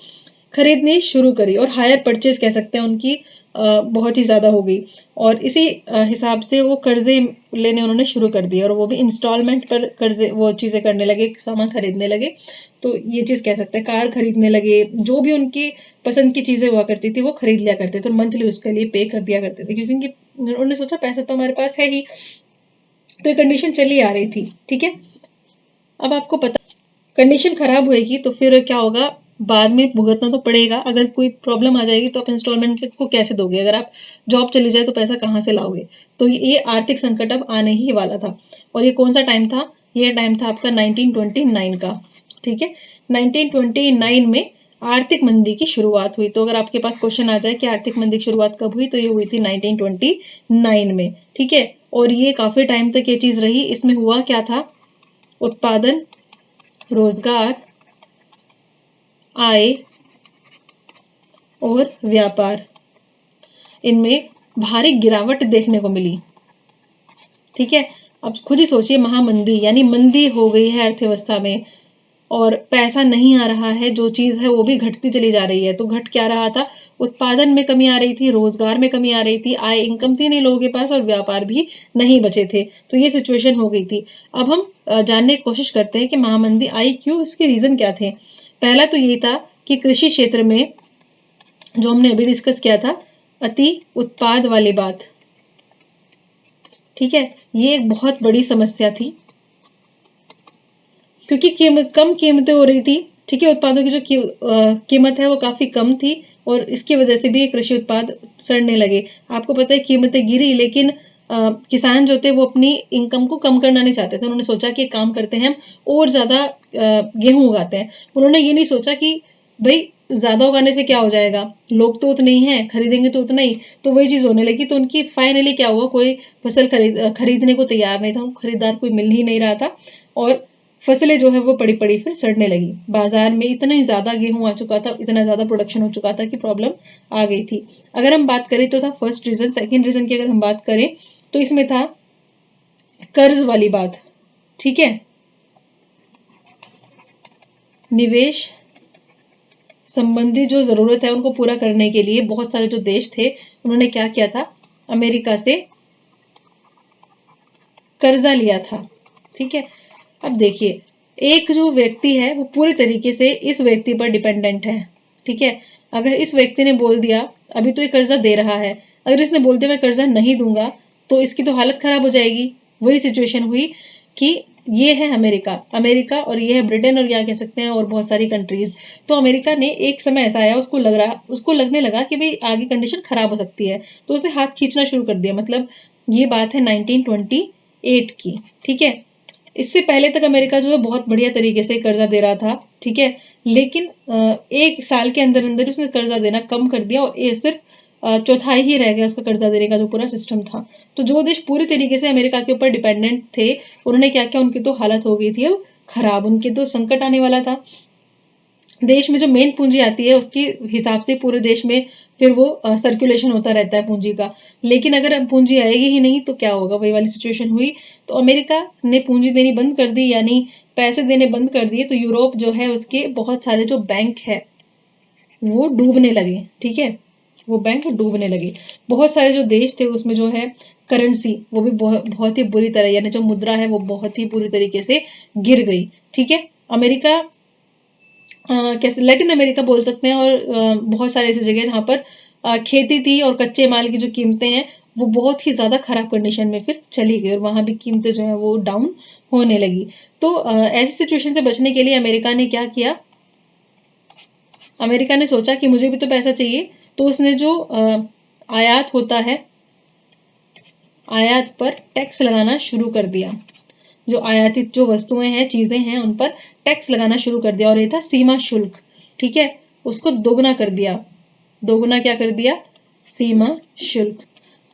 खरीदनी शुरू करी और हायर परचेज कह सकते हैं उनकी बहुत ही ज्यादा हो गई। और इसी हिसाब से वो कर्जे लेने उन्होंने शुरू कर दिए और वो भी इंस्टॉलमेंट पर कर्जे वो चीजें करने लगे, सामान खरीदने लगे। तो ये चीज कह सकते हैं, कार खरीदने लगे, जो भी उनकी पसंद की चीजें हुआ करती थी वो खरीद लिया करते थे, मंथली उसके लिए पे कर दिया करते थे, क्योंकि उन्होंने सोचा पैसा तो हमारे पास है ही। तो ये कंडीशन चली आ रही थी। ठीक है, अब आपको पता, कंडीशन खराब होएगी तो फिर क्या होगा, बाद में भुगतना तो पड़ेगा। अगर कोई प्रॉब्लम आ जाएगी तो आप इंस्टॉलमेंट को कैसे दोगे, अगर आप जॉब चली जाए तो पैसा कहाँ से लाओगे। तो ये आर्थिक संकट अब आने ही वाला था। और ये कौन सा टाइम था, ये टाइम था आपका 1929 का। ठीक है, 1929 में आर्थिक मंदी की शुरुआत हुई। तो अगर आपके पास क्वेश्चन आ जाए कि आर्थिक मंदी की शुरुआत कब हुई, तो ये हुई थी 1929 में। ठीक है, और ये काफी टाइम तक ये चीज रही। इसमें हुआ क्या था, उत्पादन, रोजगार, आय और व्यापार, इनमें भारी गिरावट देखने को मिली। ठीक है, अब खुद ही सोचिए, महामंदी यानी मंदी हो गई है अर्थव्यवस्था में और पैसा नहीं आ रहा है, जो चीज है वो भी घटती चली जा रही है। तो घट क्या रहा था, उत्पादन में कमी आ रही थी, रोजगार में कमी आ रही थी, आय इनकम थी नहीं लोगों के पास और व्यापार भी नहीं बचे थे। तो ये सिचुएशन हो गई थी। अब हम जानने की कोशिश करते हैं कि महामंदी आई क्यों, इसके रीजन क्या थे। पहला तो ये था कि कृषि क्षेत्र में, जो हमने अभी डिस्कस किया था, अति उत्पाद वाली बात। ठीक है, ये एक बहुत बड़ी समस्या थी, क्योंकि कम कीमतें हो रही थी। ठीक है, उत्पादों की जो कीमत है वो काफी कम थी और इसकी वजह से भी कृषि उत्पाद सड़ने लगे। आपको पता है कीमतें गिरी, लेकिन किसान जो थे वो अपनी इनकम को कम करना नहीं चाहते थे। उन्होंने सोचा कि एक काम करते हैं हम और ज्यादा गेहूं उगाते हैं। उन्होंने ये नहीं सोचा कि भाई ज्यादा उगाने से क्या हो जाएगा, लोग तो उतने ही हैं, खरीदेंगे तो उतना ही। तो वही चीज होने लगी। तो उनकी फाइनली क्या हुआ, कोई फसल खरीदने को तैयार नहीं था, खरीदार कोई मिल ही नहीं रहा था, और फसलें जो है वो पड़ी पड़ी फिर सड़ने लगी। बाजार में इतना ही ज्यादा गेहूं आ चुका था, इतना ज्यादा प्रोडक्शन हो चुका था कि प्रॉब्लम आ गई थी। अगर हम बात करें तो था फर्स्ट रीजन। सेकंड रीजन की अगर हम बात करें तो इसमें था कर्ज वाली बात। ठीक है, निवेश संबंधी जो जरूरत है उनको पूरा करने के लिए बहुत सारे जो देश थे उन्होंने क्या किया था, अमेरिका से कर्जा लिया था। ठीक है, अब देखिए एक जो व्यक्ति है वो पूरे तरीके से इस व्यक्ति पर डिपेंडेंट है। ठीक है, अगर इस व्यक्ति ने बोल दिया, अभी तो ये कर्जा दे रहा है, अगर इसने बोल दिया मैं कर्जा नहीं दूंगा तो इसकी तो हालत खराब हो जाएगी। वही सिचुएशन हुई कि ये है अमेरिका और ये है ब्रिटेन, और क्या कह सकते हैं और बहुत सारी कंट्रीज। तो अमेरिका ने एक समय ऐसा आया, उसको लगने लगा कि भाई आगे कंडीशन खराब हो सकती है, तो उसने हाथ खींचना शुरू कर दिया। मतलब ये बात है 1928 की। ठीक है, इससे पहले तक अमेरिका जो है बहुत बढ़िया तरीके से कर्जा दे रहा था। ठीक है, लेकिन एक साल के अंदर अंदर उसने कर्जा देना कम कर दिया और ये सिर्फ चौथाई ही रह गया उसका कर्जा देने का जो पूरा सिस्टम था। तो जो देश पूरी तरीके से अमेरिका के ऊपर डिपेंडेंट थे उन्होंने क्या किया, उनकी तो हालत हो गई थी अब खराब, उनके तो संकट आने वाला था। देश में जो मेन पूंजी आती है उसके हिसाब से पूरे देश में फिर वो सर्कुलेशन होता रहता है पूंजी का। लेकिन अगर पूंजी आएगी ही नहीं तो क्या होगा, वही वाली सिचुएशन हुई। तो अमेरिका ने पूंजी देनी बंद कर दी, यानी पैसे देने बंद कर दिए। तो यूरोप जो है उसके बहुत सारे जो बैंक है वो डूबने लगे। ठीक है, वो बैंक डूबने लगे। बहुत सारे जो देश थे उसमें जो है करेंसी वो भी बहुत ही बुरी तरह, यानी जो मुद्रा है वो बहुत ही बुरी तरीके से गिर गई। ठीक है, अमेरिका कैसे लैटिन अमेरिका बोल सकते हैं, और बहुत सारे ऐसी जगह जहां पर खेती थी और कच्चे माल की जो कीमतें हैं वो बहुत ही ज्यादा खराब कंडीशन में फिर चली गई, और वहां भी कीमतें जो है वो डाउन होने लगी। तो ऐसी सिचुएशन से बचने के लिए अमेरिका ने क्या किया, अमेरिका ने सोचा कि मुझे भी तो पैसा चाहिए। तो उसने जो आयात होता है, आयात पर टैक्स लगाना शुरू कर दिया। जो आयातित जो वस्तुएं हैं, चीजें हैं, उन पर टैक्स लगाना शुरू कर दिया, और ये था सीमा शुल्क। ठीक है, उसको दोगुना कर दिया। दोगुना क्या कर दिया, सीमा शुल्क।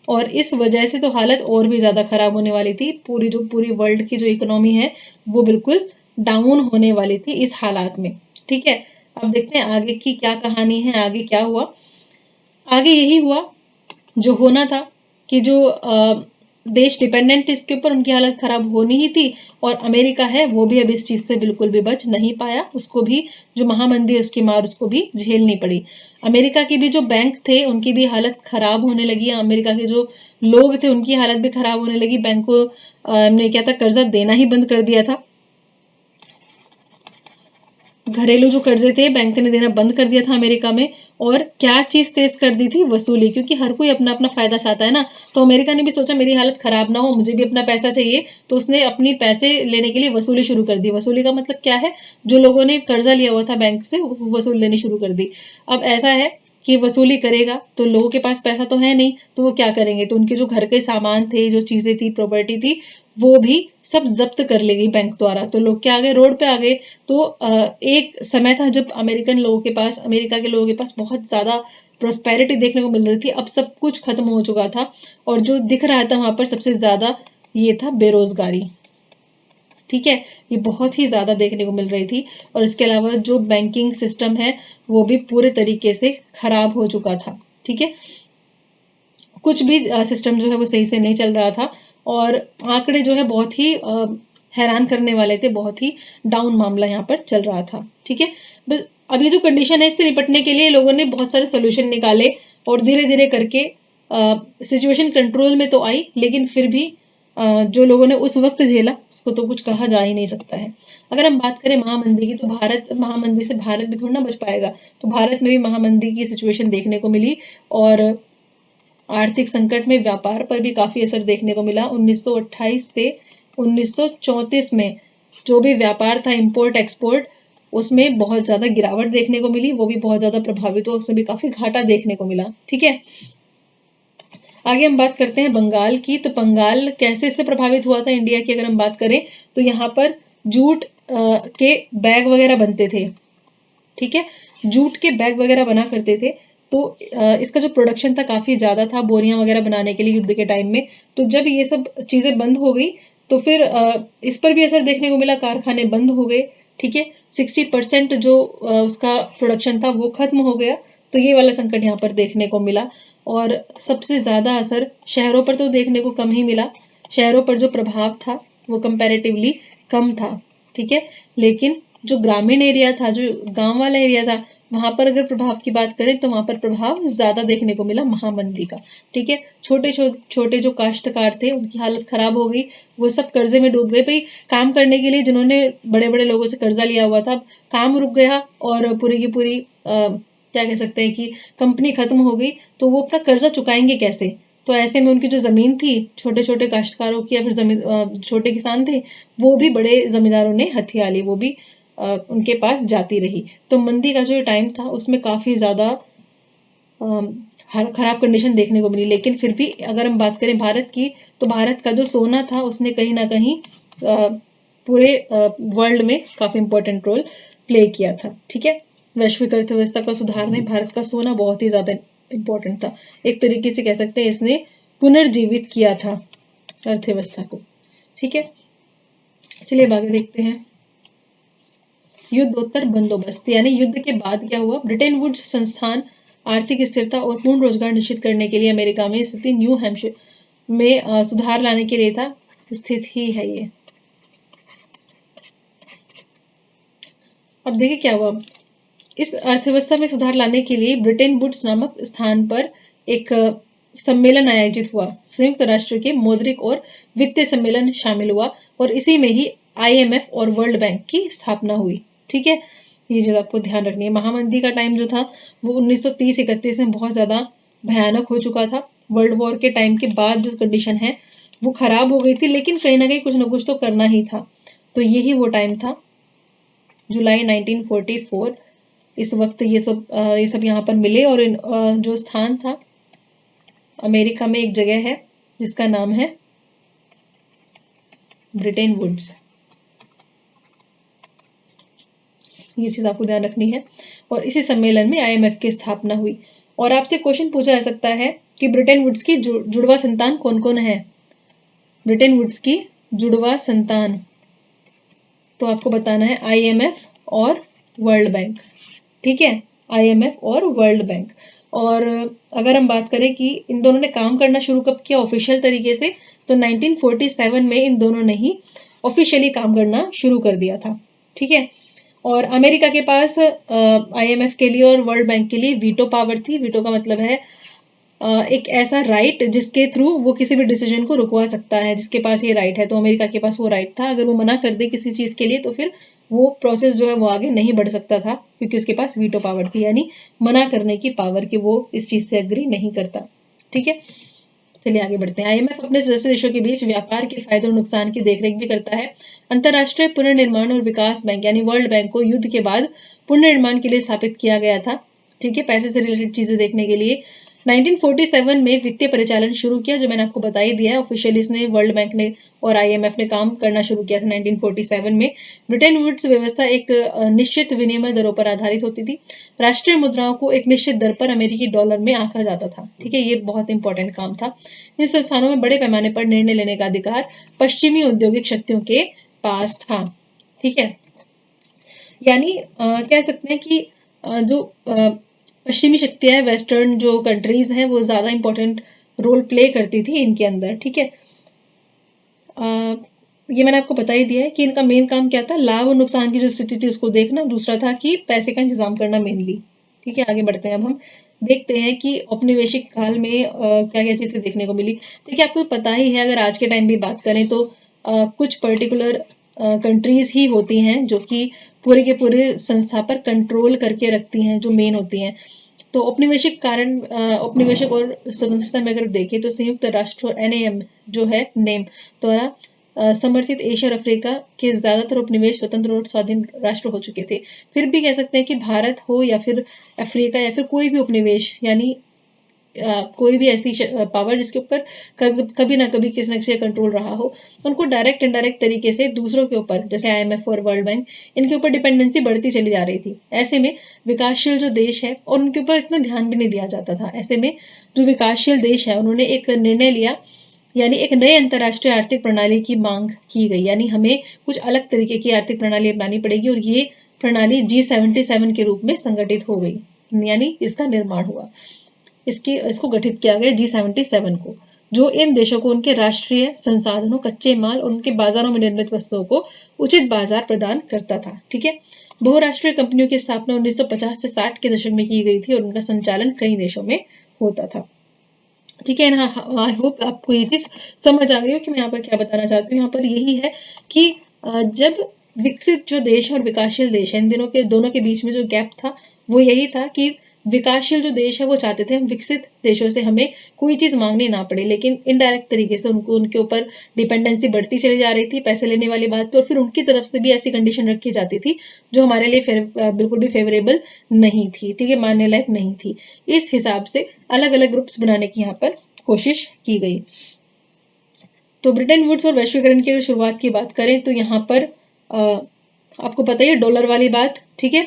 और इस वजह से तो हालत और भी ज्यादा खराब होने वाली थी। पूरी वर्ल्ड की जो इकोनॉमी है वो बिल्कुल डाउन होने वाली थी इस हालात में। ठीक है, अब देखते हैं आगे की क्या कहानी है, आगे क्या हुआ। आगे यही हुआ जो होना था कि जो देश डिपेंडेंट इसके ऊपर उनकी हालत खराब होनी ही थी, और अमेरिका है वो भी अब इस चीज से बिल्कुल भी बच नहीं पाया। उसको भी जो महामंदी है उसकी मार उसको भी झेलनी पड़ी। अमेरिका के भी जो बैंक थे उनकी भी हालत खराब होने लगी। अमेरिका के जो लोग थे उनकी हालत भी खराब होने लगी। बैंकों ने क्या था, कर्जा देना ही बंद कर दिया था। घरेलू जो कर्जे थे बैंक ने देना बंद कर दिया था अमेरिका में। और क्या चीज तेज कर दी थी, वसूली, क्योंकि हर कोई अपना अपना फायदा चाहता है ना। तो अमेरिका ने भी सोचा मेरी हालत खराब ना हो, मुझे भी अपना पैसा चाहिए, तो उसने अपनी पैसे लेने के लिए वसूली शुरू कर दी। वसूली का मतलब क्या है, जो लोगों ने कर्जा लिया हुआ था बैंक से वो वसूल लेनी शुरू कर दी। अब ऐसा है कि वसूली करेगा तो लोगों के पास पैसा तो है नहीं, तो वो क्या करेंगे, तो उनके जो घर के सामान थे, जो चीजें थी, प्रॉपर्टी थी, वो भी सब जब्त कर लेगी बैंक द्वारा। तो लोग क्या आ गए, रोड पे आ गए। तो एक समय था जब अमेरिका के लोगों के पास बहुत ज्यादा प्रोस्पेरिटी देखने को मिल रही थी। अब सब कुछ खत्म हो चुका था, और जो दिख रहा था वहां पर सबसे ज्यादा ये था बेरोजगारी। ठीक है, ये बहुत ही ज्यादा देखने को मिल रही थी। और इसके अलावा जो बैंकिंग सिस्टम है वो भी पूरे तरीके से खराब हो चुका था। ठीक है, कुछ भी सिस्टम जो है वो सही से नहीं चल रहा था, और आंकड़े जो है बहुत ही हैरान करने वाले थे। बहुत ही डाउन मामला यहाँ पर चल रहा था। ठीक है, बस अब ये जो कंडीशन है इससे निपटने के लिए लोगों ने बहुत सारे सोल्यूशन निकाले, और धीरे धीरे करके सिचुएशन कंट्रोल में तो आई, लेकिन फिर भी जो लोगों ने उस वक्त झेला उसको तो कुछ कहा जा ही नहीं सकता है। अगर हम बात करें महामंदी की, तो महामंदी से भारत भी थोड़ा ना बच पाएगा। तो भारत में भी महामंदी की सिचुएशन देखने को मिली, और आर्थिक संकट में व्यापार पर भी काफी असर देखने को मिला। 1928 से 1934 में जो भी व्यापार था, इंपोर्ट एक्सपोर्ट, उसमें बहुत ज्यादा गिरावट देखने को मिली, वो भी बहुत ज्यादा प्रभावित हुआ, उसमें भी काफी घाटा देखने को मिला। ठीक है, आगे हम बात करते हैं बंगाल की। तो बंगाल कैसे इससे प्रभावित हुआ था इंडिया की अगर हम बात करें तो यहाँ पर जूट के बैग वगैरह बनते थे। ठीक है, जूट के बैग वगैरह बना करते थे, तो इसका जो प्रोडक्शन था काफी ज्यादा था बोरियां वगैरह बनाने के लिए युद्ध के टाइम में। तो जब ये सब चीजें बंद हो गई तो फिर इस पर भी असर देखने को मिला, कारखाने बंद हो गए। ठीक है, 60% जो उसका प्रोडक्शन था वो खत्म हो गया। तो ये वाला संकट यहाँ पर देखने को मिला। और सबसे ज्यादा असर शहरों पर तो देखने को कम ही मिला, शहरों पर जो प्रभाव था वो कंपैरेटिवली कम था। ठीक है, लेकिन जो ग्रामीण एरिया था, जो गांव वाला एरिया था, वहां पर अगर प्रभाव की बात करें तो वहां पर प्रभाव ज्यादा देखने को मिला महामंदी का। ठीक है, छोटे जो काश्तकार थे उनकी हालत खराब हो गई, वो सब कर्जे में डूब गए। भाई काम करने के लिए जिन्होंने बड़े बड़े लोगों से कर्जा लिया हुआ था, काम रुक गया और पूरी की पूरी क्या कह सकते हैं कि कंपनी खत्म हो गई, तो वो अपना कर्जा चुकाएंगे कैसे। तो ऐसे में उनकी जो जमीन थी छोटे छोटे काश्तकारों की या फिर जमीन छोटे किसान थे, वो भी बड़े जमींदारों ने हथिया ली, वो भी उनके पास जाती रही। तो मंदी का जो टाइम था उसमें काफी ज्यादा खराब कंडीशन देखने को मिली। लेकिन फिर भी अगर हम बात करें भारत की, तो भारत का जो सोना था उसने कहीं ना कहीं पूरे वर्ल्ड में काफी इंपॉर्टेंट रोल प्ले किया था। ठीक है, वैश्विक अर्थव्यवस्था का सुधार में भारत का सोना बहुत ही ज्यादा इंपॉर्टेंट था। एक तरीके से कह सकते हैं इसने पुनर्जीवित किया था अर्थव्यवस्था को। ठीक है, चलिए अब आगे देखते हैं। युद्धोत्तर बंदोबस्त, यानी युद्ध के बाद क्या हुआ। ब्रिटेन वुड्स संस्थान आर्थिक स्थिरता और पूर्ण रोजगार निश्चित करने के लिए अमेरिका में स्थिति न्यू हैम्पशायर में सुधार लाने के लिए था, स्थित ही है ये। अब देखिए क्या हुआ, इस अर्थव्यवस्था में सुधार लाने के लिए ब्रिटेन वुड्स नामक स्थान पर एक सम्मेलन आयोजित हुआ। संयुक्त राष्ट्र के मौद्रिक और वित्तीय सम्मेलन शामिल हुआ और इसी में ही IMF और वर्ल्ड बैंक की स्थापना हुई। ठीक है, ये चीज आपको ध्यान रखनी है। महामंदी का टाइम जो था वो 1930-31 में बहुत ज्यादा भयानक हो चुका था। वर्ल्ड वॉर के टाइम के बाद जो कंडीशन है वो खराब हो गई थी, लेकिन कहीं ना कहीं कुछ ना कुछ तो करना ही था। तो यही वो टाइम था, जुलाई 1944। इस वक्त ये सब यहाँ पर मिले और जो स्थान था अमेरिका में एक जगह है जिसका नाम है ब्रिटेन वुड्स। ये चीज आपको ध्यान रखनी है। और इसी सम्मेलन में IMF की स्थापना हुई। और आपसे क्वेश्चन पूछा जा सकता है कि ब्रिटेन वुड्स की जुड़वा संतान कौन कौन है। ब्रिटेन वुड्स की जुड़वा संतान, तो आपको बताना है IMF और वर्ल्ड बैंक। ठीक है, IMF और वर्ल्ड बैंक। और अगर हम बात करें कि इन दोनों ने काम करना शुरू कब किया ऑफिशियल तरीके से, तो 1947 में इन दोनों ने ही ऑफिशियली काम करना शुरू कर दिया था। ठीक है, और अमेरिका के पास IMF के लिए और वर्ल्ड बैंक के लिए वीटो पावर थी। वीटो का मतलब है एक ऐसा राइट जिसके थ्रू वो किसी भी डिसीजन को रुकवा सकता है, जिसके पास ये राइट है। तो अमेरिका के पास वो राइट था, अगर वो मना कर दे किसी चीज के लिए तो फिर वो प्रोसेस जो है वो आगे नहीं बढ़ सकता था, क्योंकि उसके पास वीटो पावर थी, यानी मना करने की पावर, कि वो इस चीज से एग्री नहीं करता। ठीक है, चलिए आगे बढ़ते हैं। IMF अपने सदस्य देशों के बीच व्यापार के फायदे और नुकसान की देखरेख भी करता है। अंतर्राष्ट्रीय पुनर्निर्माण और विकास बैंक यानी वर्ल्ड बैंक को युद्ध के बाद पुनर्निर्माण के लिए स्थापित किया गया था। ठीक है, पैसे से रिलेटेड चीजें देखने के लिए 1947 में वित्तीय परिचालन शुरू किया, जो मैंने आपको बता ही दिया है। ऑफिशियली इसने वर्ल्ड बैंक ने और IMF ने काम करना शुरू किया था 1947 में। ब्रिटेन वुड्स व्यवस्था एक निश्चित विनिमय दरों पर आधारित होती थी। राष्ट्रीय मुद्राओं को एक निश्चित दर पर अमेरिकी डॉलर में आंका जाता था। ठीक है, ये बहुत इंपॉर्टेंट काम था। इन संस्थानों में बड़े पैमाने पर निर्णय लेने का अधिकार पश्चिमी औद्योगिक शक्तियों के पास था। ठीक है, यानी कह सकते हैं कि जो पश्चिमी शक्तियां, वेस्टर्न जो कंट्रीज हैं, वो ज्यादा इंपॉर्टेंट रोल प्ले करती थी इनके अंदर। ठीक है, ये मैंने आपको बता ही दिया है कि इनका मेन काम क्या था, लाभ और नुकसान की जो स्थिति थी उसको देखना। दूसरा था कि पैसे का इंतजाम करना मेनली। ठीक है, आगे बढ़ते हैं। अब हम देखते हैं कि औपनिवेशिक काल में क्या क्या चीजें देखने को मिली। देखिए, आपको पता ही है, अगर आज के टाइम भी बात करें तो कुछ पर्टिकुलर कंट्रीज ही होती हैं जो कि पूरे के पूरे संस्था पर कंट्रोल करके रखती हैं, जो मेन होती हैं। तो औपनिवेशिक औपनिवेशिक और स्वतंत्रता में अगर देखें तो संयुक्त राष्ट्र और NAM जो है नेम द्वारा समर्थित एशिया और अफ्रीका के ज्यादातर उपनिवेश स्वतंत्र और स्वाधीन राष्ट्र हो चुके थे। फिर भी कह सकते हैं कि भारत हो या फिर अफ्रीका या फिर कोई भी उपनिवेश, यानी कोई भी ऐसी पावर जिसके ऊपर कभी ना कभी किसी न किसी का कंट्रोल रहा हो, उनको डायरेक्ट इनडायरेक्ट तरीके से दूसरों के ऊपर, जैसे IMF और वर्ल्ड बैंक, इनके ऊपर डिपेंडेंसी बढ़ती चली जा रही थी। ऐसे में विकासशील जो देश है, और उनके ऊपर इतना ध्यान भी नहीं दिया जाता था। ऐसे में जो विकासशील देश है, उन्होंने एक निर्णय लिया, यानी एक नए अंतर्राष्ट्रीय आर्थिक प्रणाली की मांग की गई, यानी हमें कुछ अलग तरीके की आर्थिक प्रणाली अपनानी पड़ेगी, और ये प्रणाली G77 के रूप में संगठित हो गई, यानी इसका निर्माण हुआ। इसको गठित किया गया G77 को, जो इन देशों को उनके राष्ट्रीय संसाधनों, कच्चे माल और उनके बाजारों में निर्मित वस्तुओं को उचित बाजार प्रदान करता था। ठीक है। बहुराष्ट्रीय कंपनियों की स्थापना 1950 से 60 के दशक में की गई थी और उनका संचालन कई देशों में होता था। ठीक है ना। आई होप आपको ये चीज समझ आ गई हो कि मैं यहाँ पर क्या बताना चाहती हूँ। यहाँ पर यही है कि जब विकसित जो देश और विकासशील देश है, इन दोनों के बीच में जो गैप था वो यही था कि विकासशील जो देश है वो चाहते थे हम विकसित देशों से हमें कोई चीज मांगनी ना पड़े, लेकिन इनडायरेक्ट तरीके से उनके ऊपर डिपेंडेंसी बढ़ती चली जा रही थी पैसे लेने वाली बात पे, और फिर उनकी तरफ से भी ऐसी कंडीशन रखी जाती थी जो हमारे लिए बिल्कुल भी फेवरेबल नहीं थी। ठीक है, मानने लायक नहीं थी। इस हिसाब से अलग अलग ग्रुप्स बनाने की यहाँ पर कोशिश की गई। तो ब्रिटेन वुड्स और वैश्वीकरण की शुरुआत की बात करें तो यहाँ पर आपको पता ही है डॉलर वाली बात। ठीक है,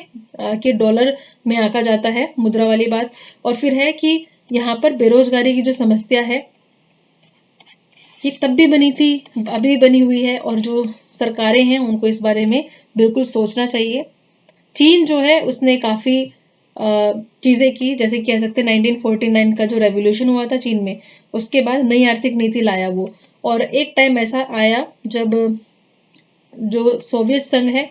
कि डॉलर में आका जाता है, मुद्रा वाली बात। और फिर है कि यहाँ पर बेरोजगारी की जो समस्या है ये तब भी बनी थी, अभी भी बनी हुई है, और जो सरकारें हैं उनको इस बारे में बिल्कुल सोचना चाहिए। चीन जो है उसने काफी चीजें की, जैसे कह सकते हैं 1949 का जो रेवोल्यूशन हुआ था चीन में, उसके बाद नई आर्थिक नीति लाया वो। और एक टाइम ऐसा आया जब जो सोवियत संघ है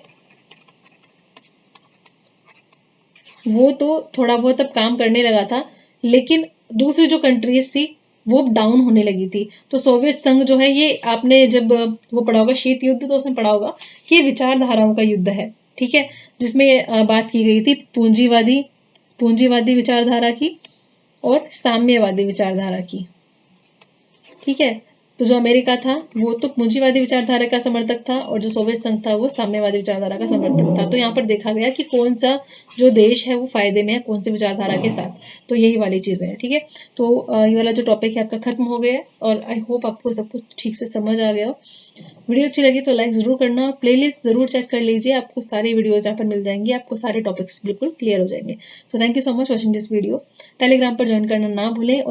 वो तो थोड़ा बहुत अब काम करने लगा था, लेकिन दूसरी जो कंट्रीज थी वो डाउन होने लगी थी। तो सोवियत संघ जो है, ये आपने जब वो पढ़ा होगा शीत युद्ध, तो उसमें पढ़ा होगा कि ये विचारधाराओं का युद्ध है। ठीक है, जिसमें बात की गई थी पूंजीवादी विचारधारा की और साम्यवादी विचारधारा की। ठीक है, तो जो अमेरिका था वो तो पूंजीवादी विचारधारा का समर्थक था और जो सोवियत संघ था वो साम्यवादी विचारधारा का समर्थक था। तो यहाँ पर देखा गया कि कौन सा जो देश है वो फायदे में है कौन सी विचारधारा के साथ, तो यही वाली चीजें हैं। ठीक है, तो ये वाला जो टॉपिक है आपका खत्म हो गया है और आई होप आपको सब कुछ ठीक से समझ आ गया हो। वीडियो अच्छी लगी तो लाइक जरूर करना, प्लेलिस्ट जरूर चेक कर लीजिए, आपको सारी वीडियोज यहाँ पर मिल जाएंगी, आपको सारे टॉपिक्स बिल्कुल क्लियर हो जाएंगे। So thank you so much watching this video. Telegram पर ज्वाइन करना ना भूलें और